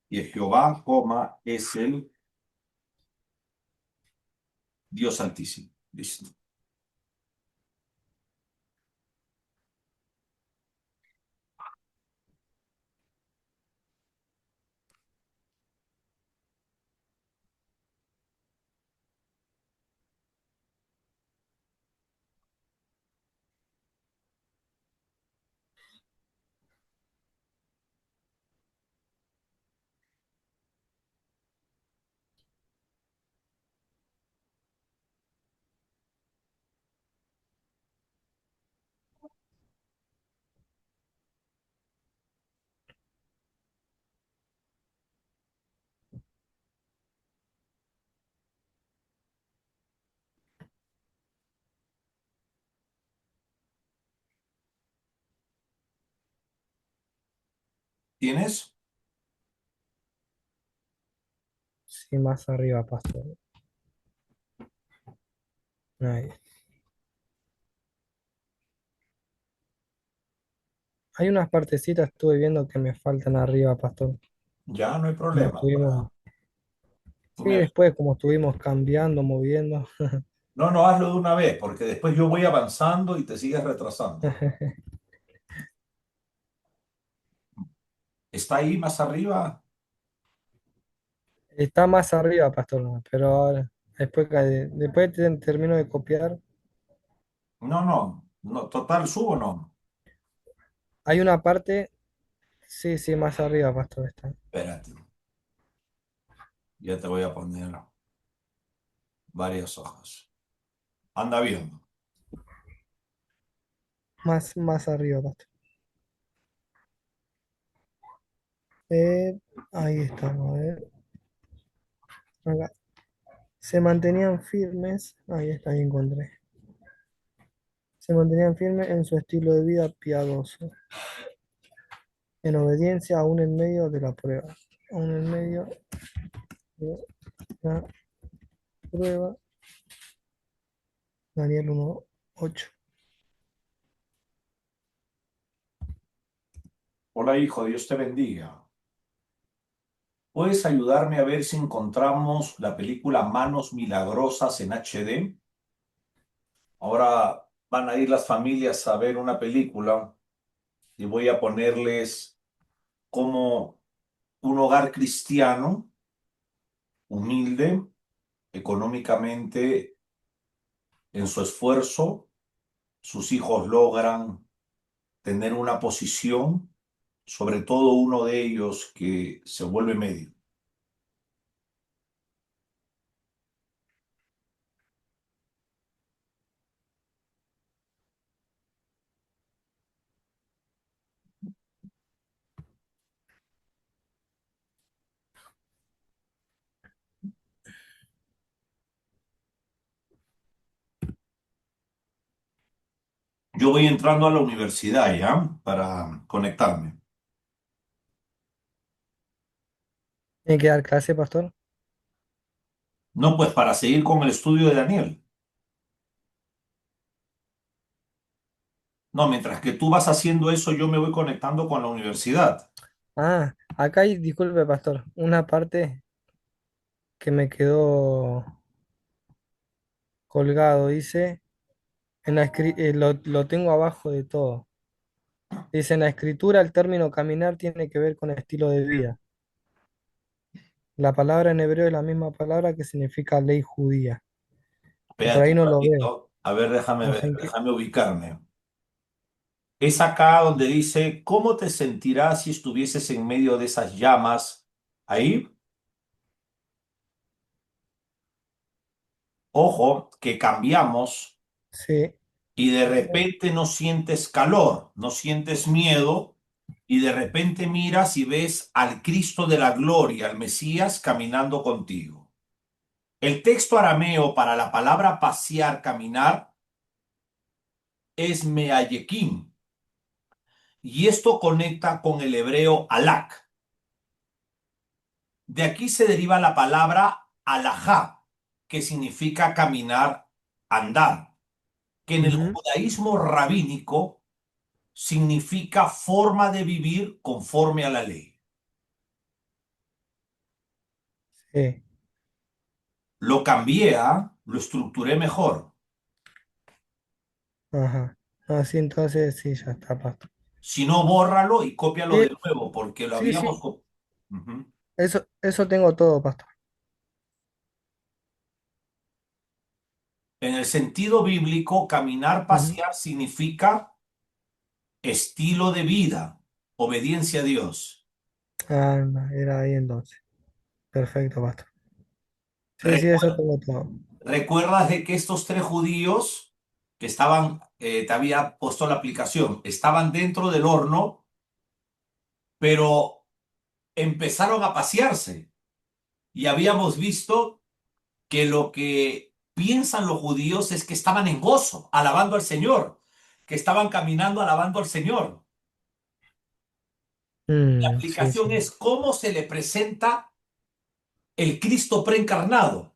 que Jehová, es el Dios Altísimo. Listo. ¿Tienes? Sí, más arriba, pastor. Ahí. Hay unas partecitas, estuve viendo que me faltan arriba, pastor. Ya no hay Como problema. estuvimos, Tú sí, me- después como estuvimos cambiando, moviendo. No, no, hazlo de una vez, porque después yo voy avanzando y te sigues retrasando. ¿Está ahí más arriba? Está más arriba, pastor, pero ahora, después termino de copiar. No, no, no, total, subo, no. Hay una parte, sí, sí, más arriba, pastor, está. Espérate, ya te voy a poner varias hojas. Anda viendo. Más arriba, pastor. Ahí estamos, a ver. Acá. Se mantenían firmes, ahí está, ahí encontré. Se mantenían firmes en su estilo de vida piadoso, en obediencia aún en medio de la prueba. Aún en medio de la prueba. Daniel 1:8. Hola, hijo, Dios te bendiga. ¿Puedes ayudarme a ver si encontramos la película Manos Milagrosas en HD? Ahora van a ir las familias a ver una película y voy a ponerles como un hogar cristiano, humilde, económicamente, en su esfuerzo, sus hijos logran tener una posición, sobre todo uno de ellos que se vuelve médico. Yo voy entrando a la universidad ya para conectarme. ¿Tiene que dar clase, pastor? No, pues para seguir con el estudio de Daniel. No, mientras que tú vas haciendo eso, yo me voy conectando con la universidad. Ah, acá hay, disculpe, pastor, una parte que me quedó colgado, dice, lo tengo abajo de todo. Dice, en la escritura el término caminar tiene que ver con estilo de vida. La palabra en hebreo es la misma palabra que significa ley judía. Y por Espérate ahí un no lo veo. ratito. A ver, déjame No sé ver, en qué. déjame ubicarme. Es acá donde dice, ¿cómo te sentirás si estuvieses en medio de esas llamas? Ahí, ojo, que cambiamos Sí, y de repente no sientes calor, no sientes miedo y de repente miras y ves al Cristo de la gloria, al Mesías, caminando contigo. El texto arameo para la palabra pasear, caminar, es meayekim y esto conecta con el hebreo alak. De aquí se deriva la palabra alajá, que significa caminar, andar, que en el ujú, judaísmo rabínico significa forma de vivir conforme a la ley. sí, Lo cambié, ¿ah? Lo estructuré mejor. ajá. Así entonces sí, ya está, pastor. Si no, bórralo y cópialo de Sí, nuevo, porque lo sí, habíamos... sí, Ujú. eso tengo todo, pastor. En el sentido bíblico, caminar, Ujú. pasear significa estilo de vida, obediencia a Dios. Ah, no, era ahí entonces. Perfecto, pastor. Sí, sí, eso Recuerda, tengo todo. recuerdas de que estos tres judíos que estaban, te había puesto la aplicación, estaban dentro del horno, pero empezaron a pasearse. Y habíamos visto que lo que piensan los judíos es que estaban en gozo, alabando al Señor, que estaban caminando alabando al Señor. La Sí, aplicación sí. es cómo se le presenta el Cristo preencarnado.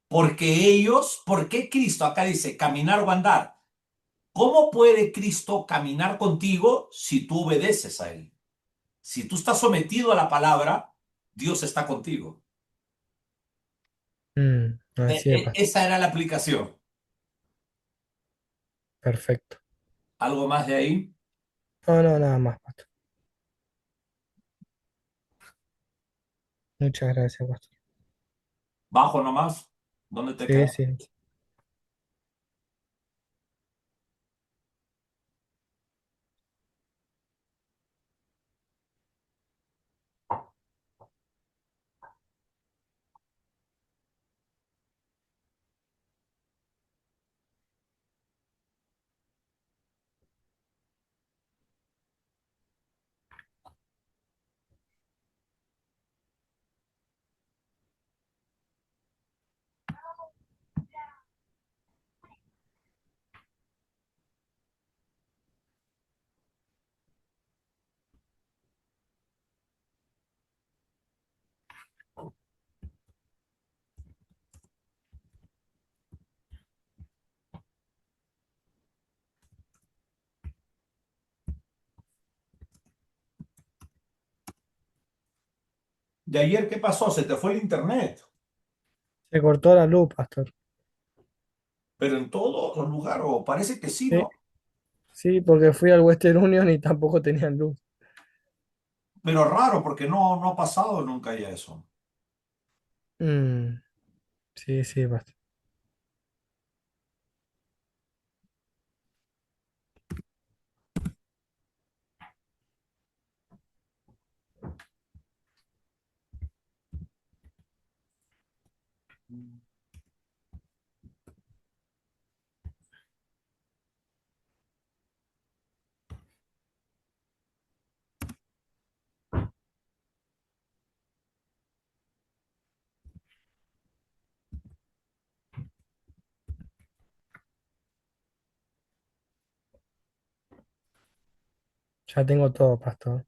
Porque ellos, ¿por qué Cristo? Acá dice caminar o andar. ¿Cómo puede Cristo caminar contigo si tú obedeces a Él? Si tú estás sometido a la palabra, Dios está contigo. Así es, pastor. Esa era la aplicación. Perfecto. ¿Algo más de ahí? No, no, nada más, pastor. Muchas gracias, pastor. ¿Bajo nomás? ¿Dónde te Sí, quedas? sí. ¿De ayer qué pasó? ¿Se te fue el internet? Se cortó la luz, pastor. Pero en todos los lugares, o parece que sí, Sí, ¿no? sí, porque fui al Western Union y tampoco tenían luz. Pero raro, porque no ha pasado nunca ya eso. Mm, sí, sí, pastor. Ya tengo todo, pastor.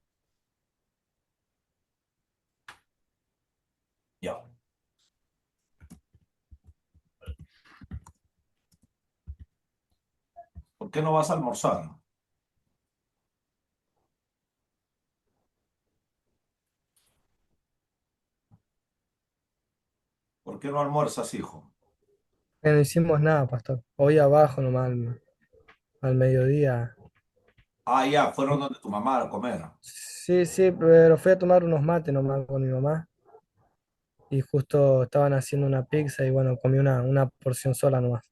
Ya. ¿Por qué no vas a almorzar? ¿Por qué no almuerzas, hijo? No hicimos nada, pastor. Hoy abajo nomás al mediodía. Ah, ya, fueron donde tu mamá a comer. Sí, sí, pero fui a tomar unos mates nomás con mi mamá y justo estaban haciendo una pizza y bueno, comí una porción sola nomás.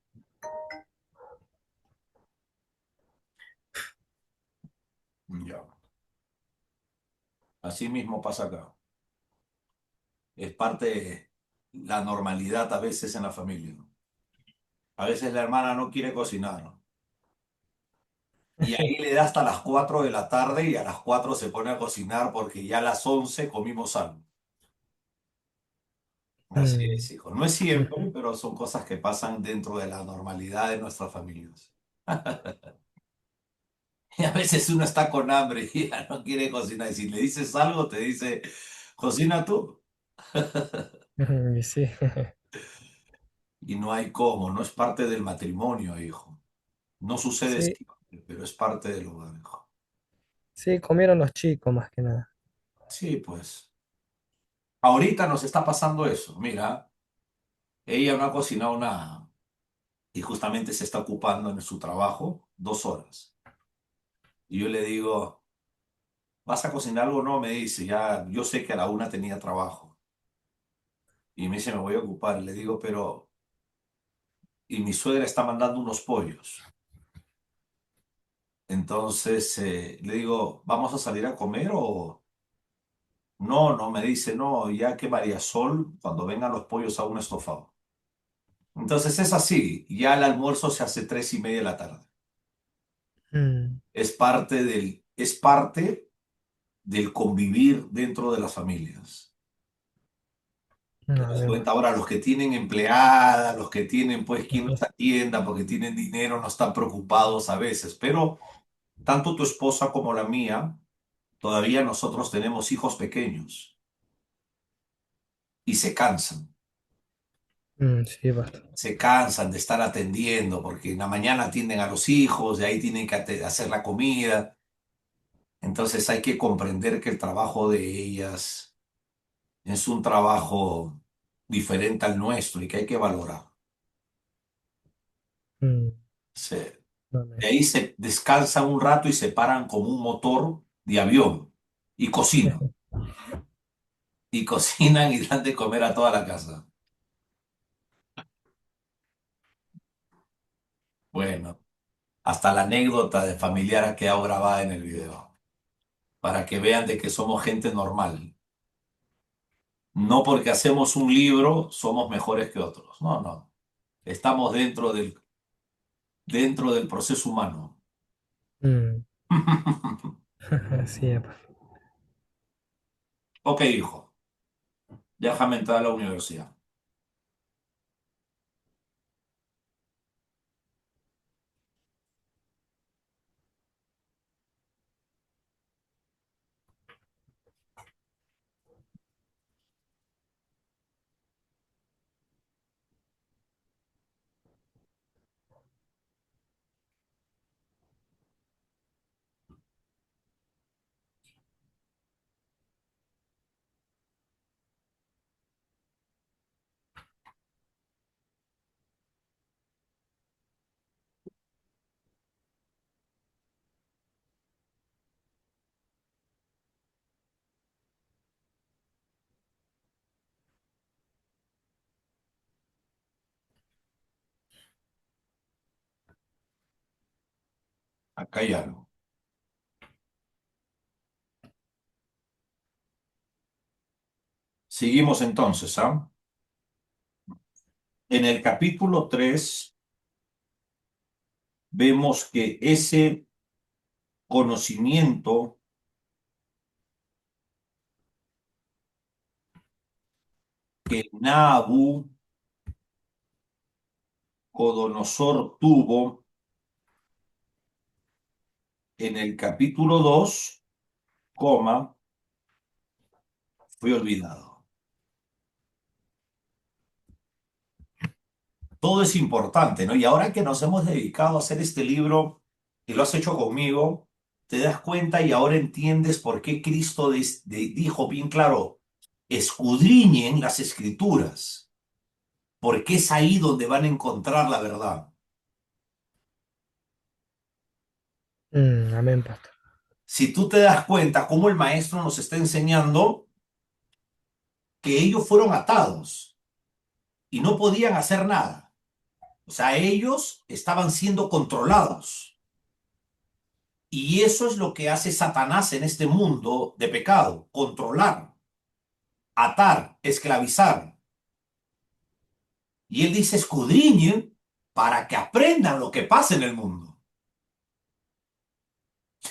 Ya. Así mismo pasa acá. Es parte de la normalidad a veces en la familia, ¿no? A veces la hermana no quiere cocinar, ¿no? Y ahí le da hasta las 4 de la tarde y a las 4 se pone a cocinar porque ya a las 11 comimos algo. Así Mm, es, hijo. No es siempre, ujú. pero son cosas que pasan dentro de la normalidad de nuestras familias. Y a veces uno está con hambre y ya no quiere cocinar. Y si le dices algo, te dice, cocina tú. Y sí, Y no hay cómo, no es parte del matrimonio, hijo. No sucede sí, siempre, pero es parte del hogar, hijo. sí, comieron los chicos más que nada. Sí, pues. Ahorita nos está pasando eso. Mira, ella no ha cocinado nada y justamente se está ocupando en su trabajo 2 horas. Y yo le digo, ¿vas a cocinar algo? No, me dice, ya, yo sé que a la 1 tenía trabajo. Y me dice, me voy a ocupar. Le digo, pero, y mi suegra está mandando unos pollos. Entonces, le digo, ¿vamos a salir a comer o...? No, no, me dice, no, ya que María Sol, cuando vengan los pollos a un estofado. Entonces es así, ya el almuerzo se hace 3:30 de la tarde. Mm, Es parte del convivir dentro de las familias. Te no, das bien, cuenta ahora, los que tienen empleadas, los que tienen pues quien ujú, los atienda porque tienen dinero, no están preocupados a veces, pero tanto tu esposa como la mía, todavía nosotros tenemos hijos pequeños y se cansan. sí, pastor. Se cansan de estar atendiendo porque en la mañana atienden a los hijos, de ahí tienen que hacer la comida. Entonces hay que comprender que el trabajo de ellas es un trabajo diferente al nuestro y que hay que valorar. Mm, Se- amén. de ahí se descansan un rato y se paran como un motor de avión y cocinan. Y cocinan y dan de comer a toda la casa. Bueno, hasta la anécdota de familiar ha quedado grabada en el video, para que vean de que somos gente normal. No porque hacemos un libro somos mejores que otros. No, no. Estamos dentro del proceso humano. Mm, así es, pues. Ok, hijo, déjame entrar a la universidad. Acá hay algo. Seguimos entonces, ¿ah? En el capítulo 3 vemos que ese conocimiento que Nabucodonosor tuvo en el capítulo 2, coma, fue olvidado. Todo es importante, ¿no? Y ahora que nos hemos dedicado a hacer este libro y lo has hecho conmigo, te das cuenta y ahora entiendes por qué Cristo dijo bien claro, escudriñen las escrituras, porque es ahí donde van a encontrar la verdad. Amén, pastor. Si tú te das cuenta cómo el maestro nos está enseñando que ellos fueron atados y no podían hacer nada. O sea, ellos estaban siendo controlados. Y eso es lo que hace Satanás en este mundo de pecado, controlar, atar, esclavizar. Y él dice, escudriñen para que aprendan lo que pasa en el mundo.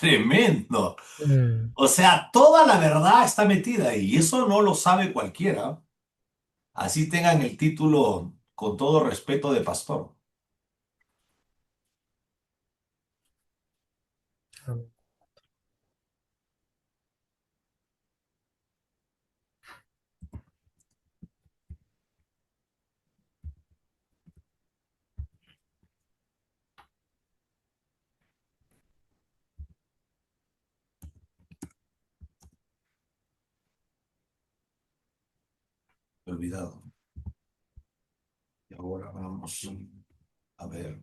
Tremendo. Mm, O sea, toda la verdad está metida ahí y eso no lo sabe cualquiera. Así tengan el título con todo respeto de pastor. amén. Olvidado. Y ahora vamos a ver.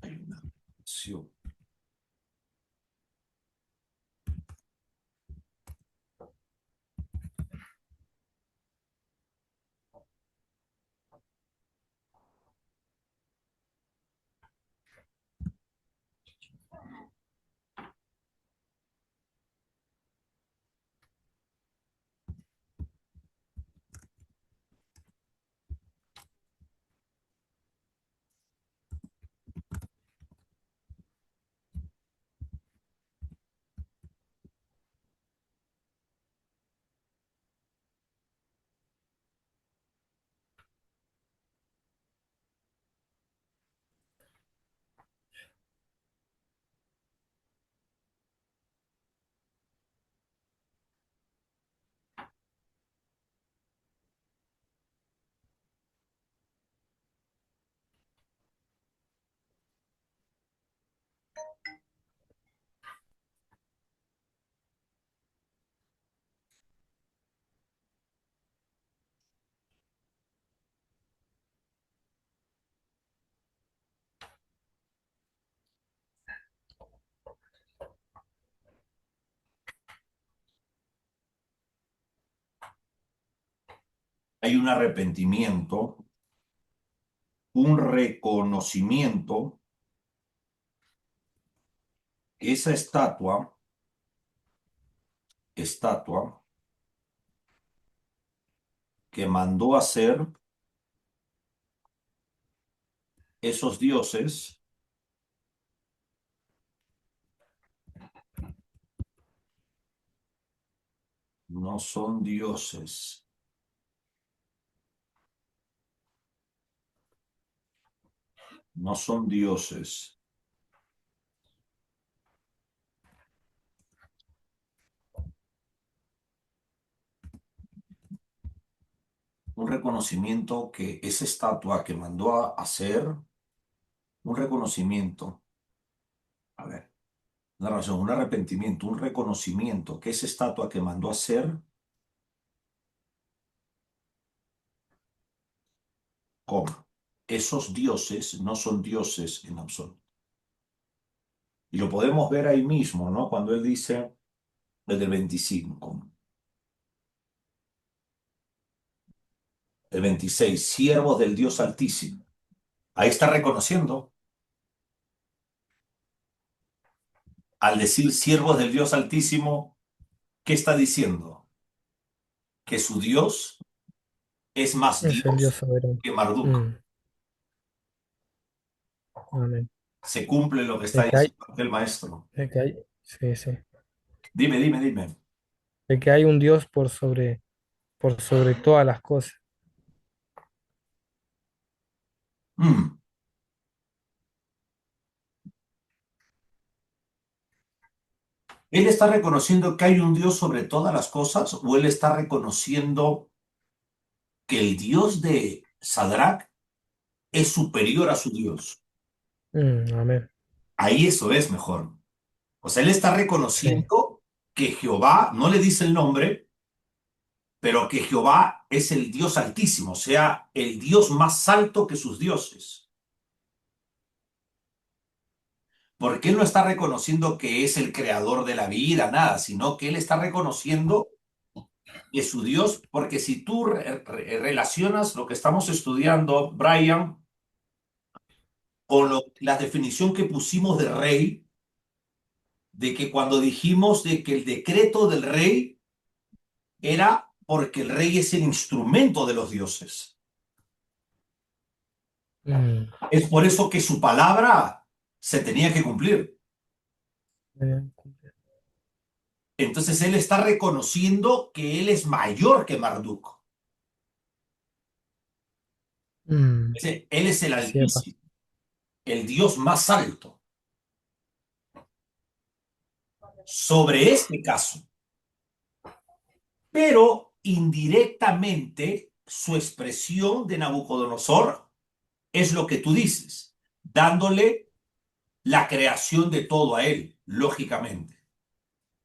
Hay una canción. hay un arrepentimiento, un reconocimiento que esa estatua que mandó hacer esos dioses no son dioses. No son dioses. Un reconocimiento que esa estatua que mandó a hacer, un reconocimiento, a ver, una razón, un arrepentimiento, un reconocimiento que esa estatua que mandó a hacer, ¿cómo? Esos dioses no son dioses en absoluto. Y lo podemos ver ahí mismo, ¿no? Cuando él dice, desde el 25, el 26, siervos del Dios Altísimo. Ahí está reconociendo, al decir siervos del Dios Altísimo, ¿qué está diciendo? Que su Dios es más Es el Dios Dios soberano. que Marduk. Mm, amén. Se cumple lo que está De que hay, diciendo el maestro. de que hay, sí, sí. Dime, dime, dime. De que hay un Dios por sobre todas las cosas. Mm. ¿Él está reconociendo que hay un Dios sobre todas las cosas o él está reconociendo que el Dios de Sadrach es superior a su Dios? Amén. Ahí eso es mejor. O sea, él está Sí. reconociendo que Jehová, no le dice el nombre, pero que Jehová es el Dios altísimo, o sea, el Dios más alto que sus dioses. Porque él no está reconociendo que es el creador de la vida, nada, sino que él está reconociendo que su Dios, porque si tú relacionas lo que estamos estudiando, Brian, con la definición que pusimos de rey, de que cuando dijimos de que el decreto del rey era porque el rey es el instrumento de los dioses. Mm, Es por eso que su palabra se tenía que cumplir. eh, Entonces él está reconociendo que él es mayor que Marduk. mm, Él es el sí, papá. Altísimo, el Dios más alto. Sobre este caso, pero indirectamente su expresión de Nabucodonosor es lo que tú dices, dándole la creación de todo a él, lógicamente.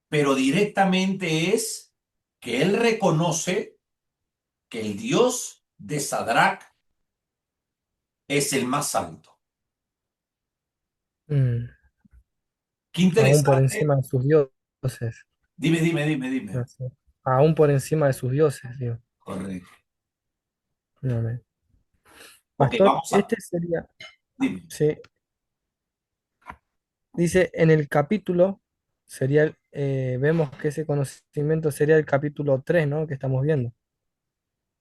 Pero directamente es que él reconoce que el Dios de Sadrach es el más alto. Mm, Qué aún por interesante. encima de sus dioses. Dime, dime, dime, dime. Así. Aún por encima de sus dioses, digo. Correcto. Amén. Ok, Pastor, vamos a. este sería, Dime. sí, dice en el capítulo, sería, vemos que ese conocimiento sería el capítulo 3, ¿no? Que estamos viendo.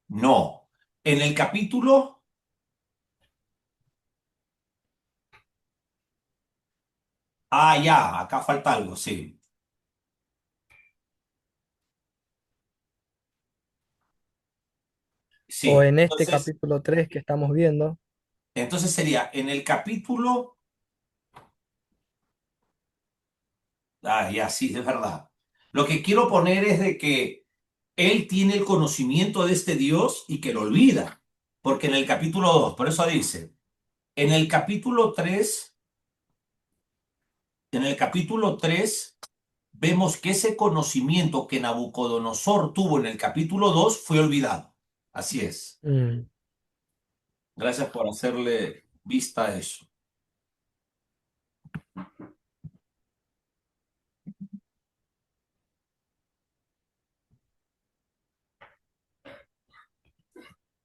No. En el capítulo. Ah, ya, acá falta algo, sí. O Sí. en este capítulo 3 que estamos viendo. Entonces sería en el capítulo. Ah, ya, sí, es verdad. Lo que quiero poner es de que él tiene el conocimiento de este Dios y que lo olvida. Porque en el capítulo 2, por eso dice, en el capítulo 3, en el capítulo 3 vemos que ese conocimiento que Nabucodonosor tuvo en el capítulo 2 fue olvidado. Así es. Mm, Gracias por hacerle vista a eso.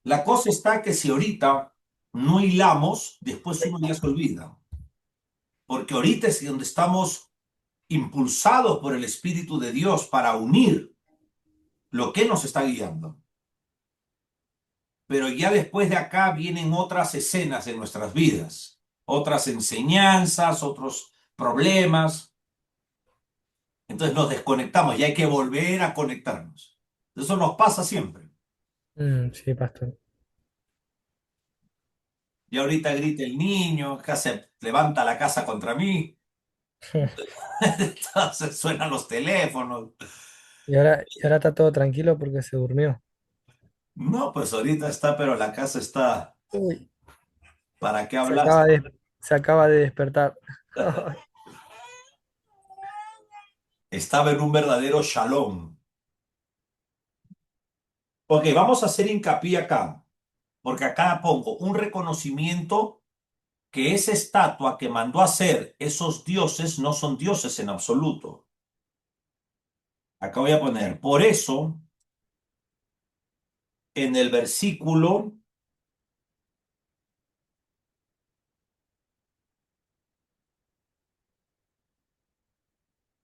La cosa está que si ahorita no hilamos, después uno ya se olvida. Porque ahorita es donde estamos impulsados por el Espíritu de Dios para unir lo que nos está guiando. Pero ya después de acá vienen otras escenas de nuestras vidas, otras enseñanzas, otros problemas. Entonces nos desconectamos y hay que volver a conectarnos. Eso nos pasa siempre. Sí, pastor. Y ahorita grita el niño, casi levanta la casa contra mí. Entonces suenan los teléfonos. Y ahora está todo tranquilo porque se durmió. No, pues ahorita está, pero la casa está. Uy, ¿Para qué se hablas? acaba de, se acaba de despertar. Estaba en un verdadero shalom. Ok, vamos a hacer hincapié acá, porque acá pongo un reconocimiento que esa estatua que mandó a hacer esos dioses no son dioses en absoluto. Acá voy a poner, por eso, en el versículo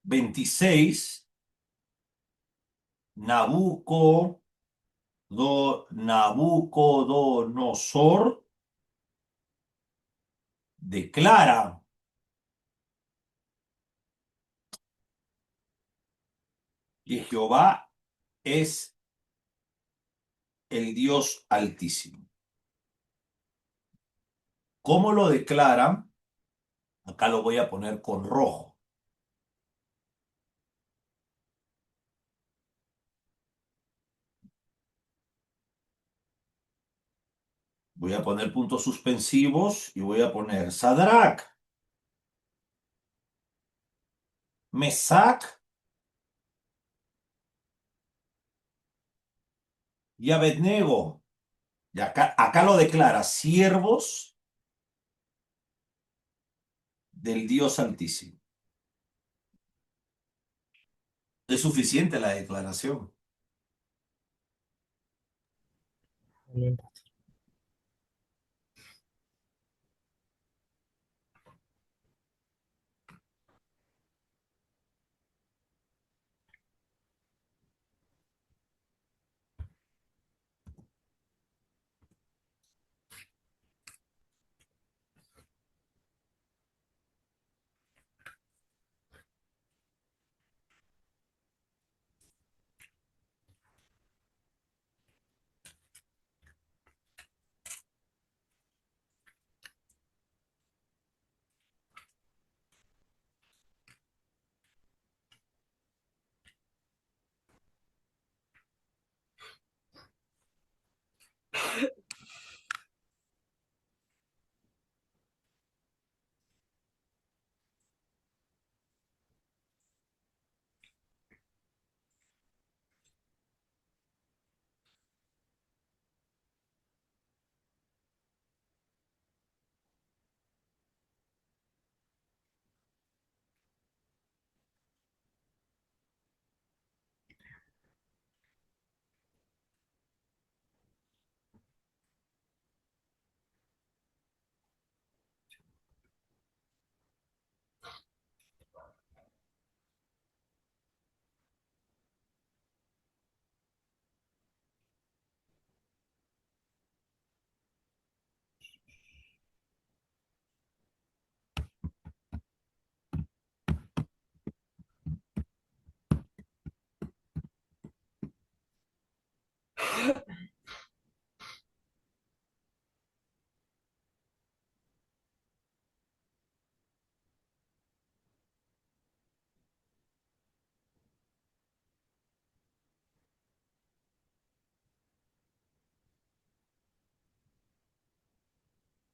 26, Nabucodonosor declara que Jehová es el Dios Altísimo. ¿Cómo lo declara? Acá lo voy a poner con rojo. Voy a poner puntos suspensivos y voy a poner Sadrach, Mesach y Abednego. Y acá lo declara siervos del Dios Altísimo. Es suficiente la declaración.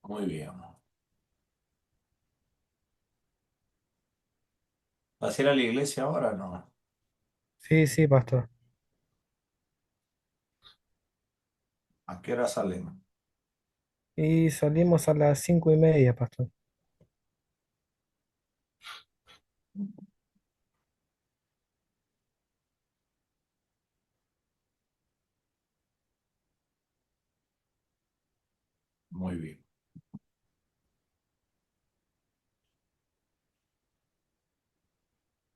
Muy bien. ¿Vas a ir a la iglesia ahora o no? Sí, sí, pastor. ¿A qué hora salen? Y salimos a las 5:30, pastor. Muy bien.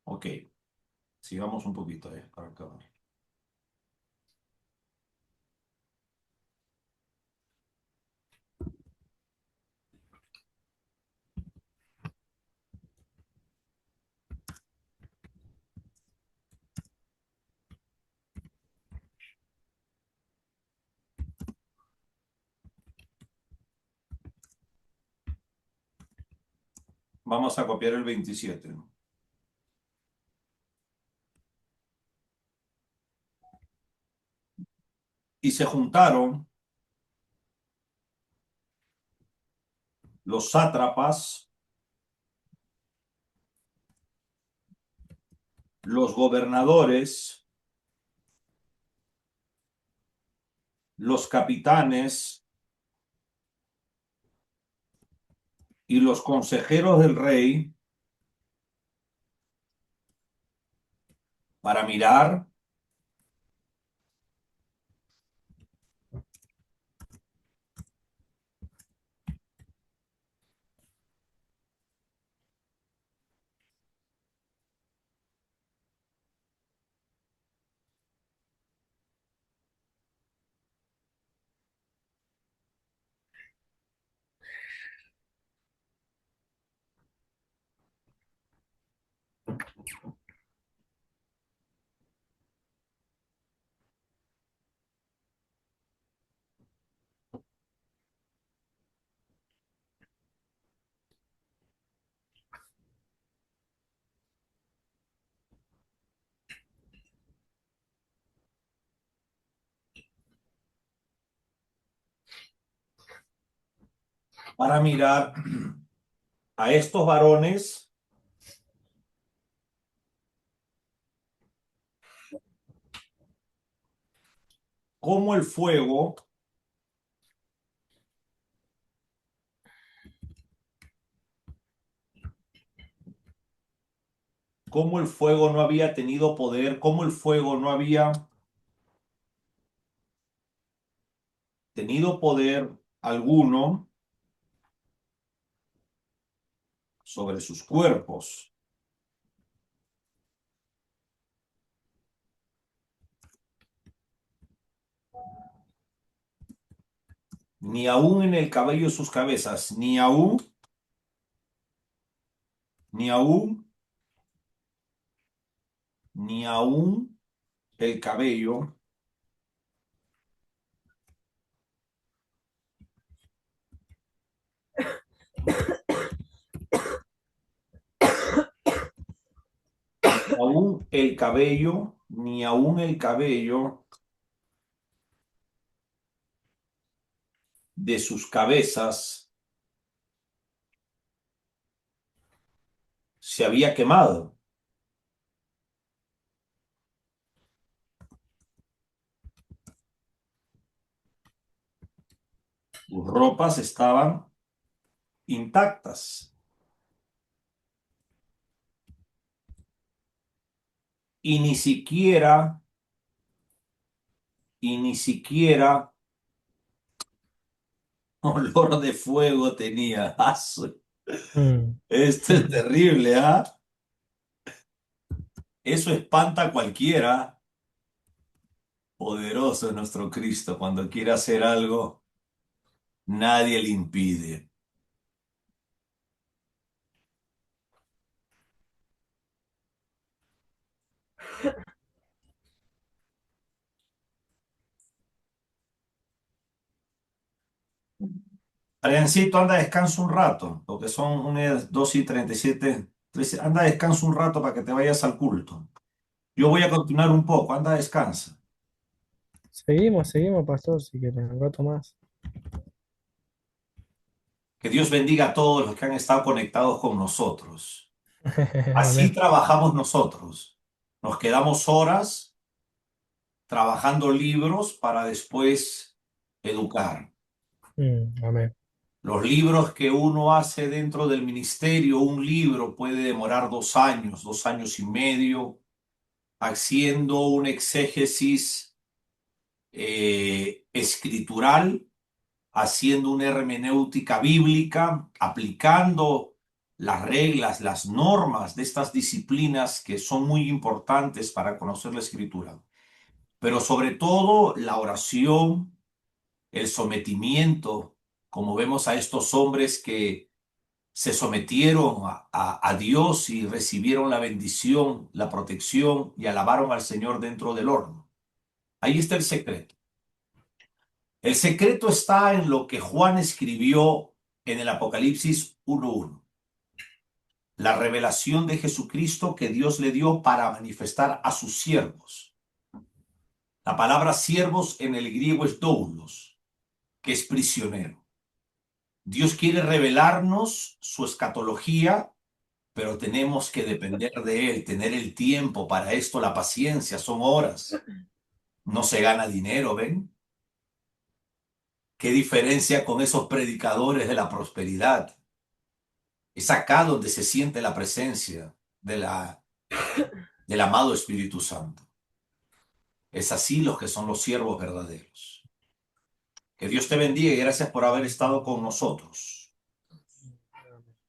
Ok, sigamos un poquito para acabar. Vamos a copiar el 27. Y se juntaron los sátrapas, los gobernadores, los capitanes y los consejeros del rey para mirar para mirar a estos varones cómo el fuego no había tenido poder, cómo el fuego no había tenido poder alguno sobre sus cuerpos, ni aún en el cabello de sus cabezas, ni aún, ni aún el cabello aún el cabello, ni aún el cabello de sus cabezas se había quemado. Sus ropas estaban intactas. Y ni siquiera olor de fuego tenía. Mm. Esto es terrible, ¿ah? Eso espanta a cualquiera. Poderoso es nuestro Cristo. Cuando quiere hacer algo, nadie le impide. Adriancito, anda, descansa un rato, porque son unas 2:37. Anda, descansa un rato para que te vayas al culto. Yo voy a continuar un poco. Anda, descansa. Seguimos, pastor, si quieren, un rato más. Que Dios bendiga a todos los que han estado conectados con nosotros. Así Amén. trabajamos nosotros. Nos quedamos horas trabajando libros para después educar. Amén. Los libros que uno hace dentro del ministerio, un libro puede demorar 2 años, 2 años y medio, haciendo un exégesis escritural haciendo una hermenéutica bíblica, aplicando las reglas, las normas de estas disciplinas que son muy importantes para conocer la Escritura. Pero sobre todo la oración, el sometimiento, como vemos a estos hombres que se sometieron a Dios y recibieron la bendición, la protección y alabaron al Señor dentro del horno. Ahí está el secreto. El secreto está en lo que Juan escribió en el Apocalipsis 1:1. La revelación de Jesucristo que Dios le dio para manifestar a sus siervos. La palabra siervos en el griego es doulos, que es prisionero. Dios quiere revelarnos su escatología, pero tenemos que depender de Él, tener el tiempo para esto, la paciencia, son horas. No se gana dinero, ¿ven? ¿Qué diferencia con esos predicadores de la prosperidad? Es acá donde se siente la presencia del amado Espíritu Santo. Es así los que son los siervos verdaderos. Que Dios te bendiga y gracias por haber estado con nosotros.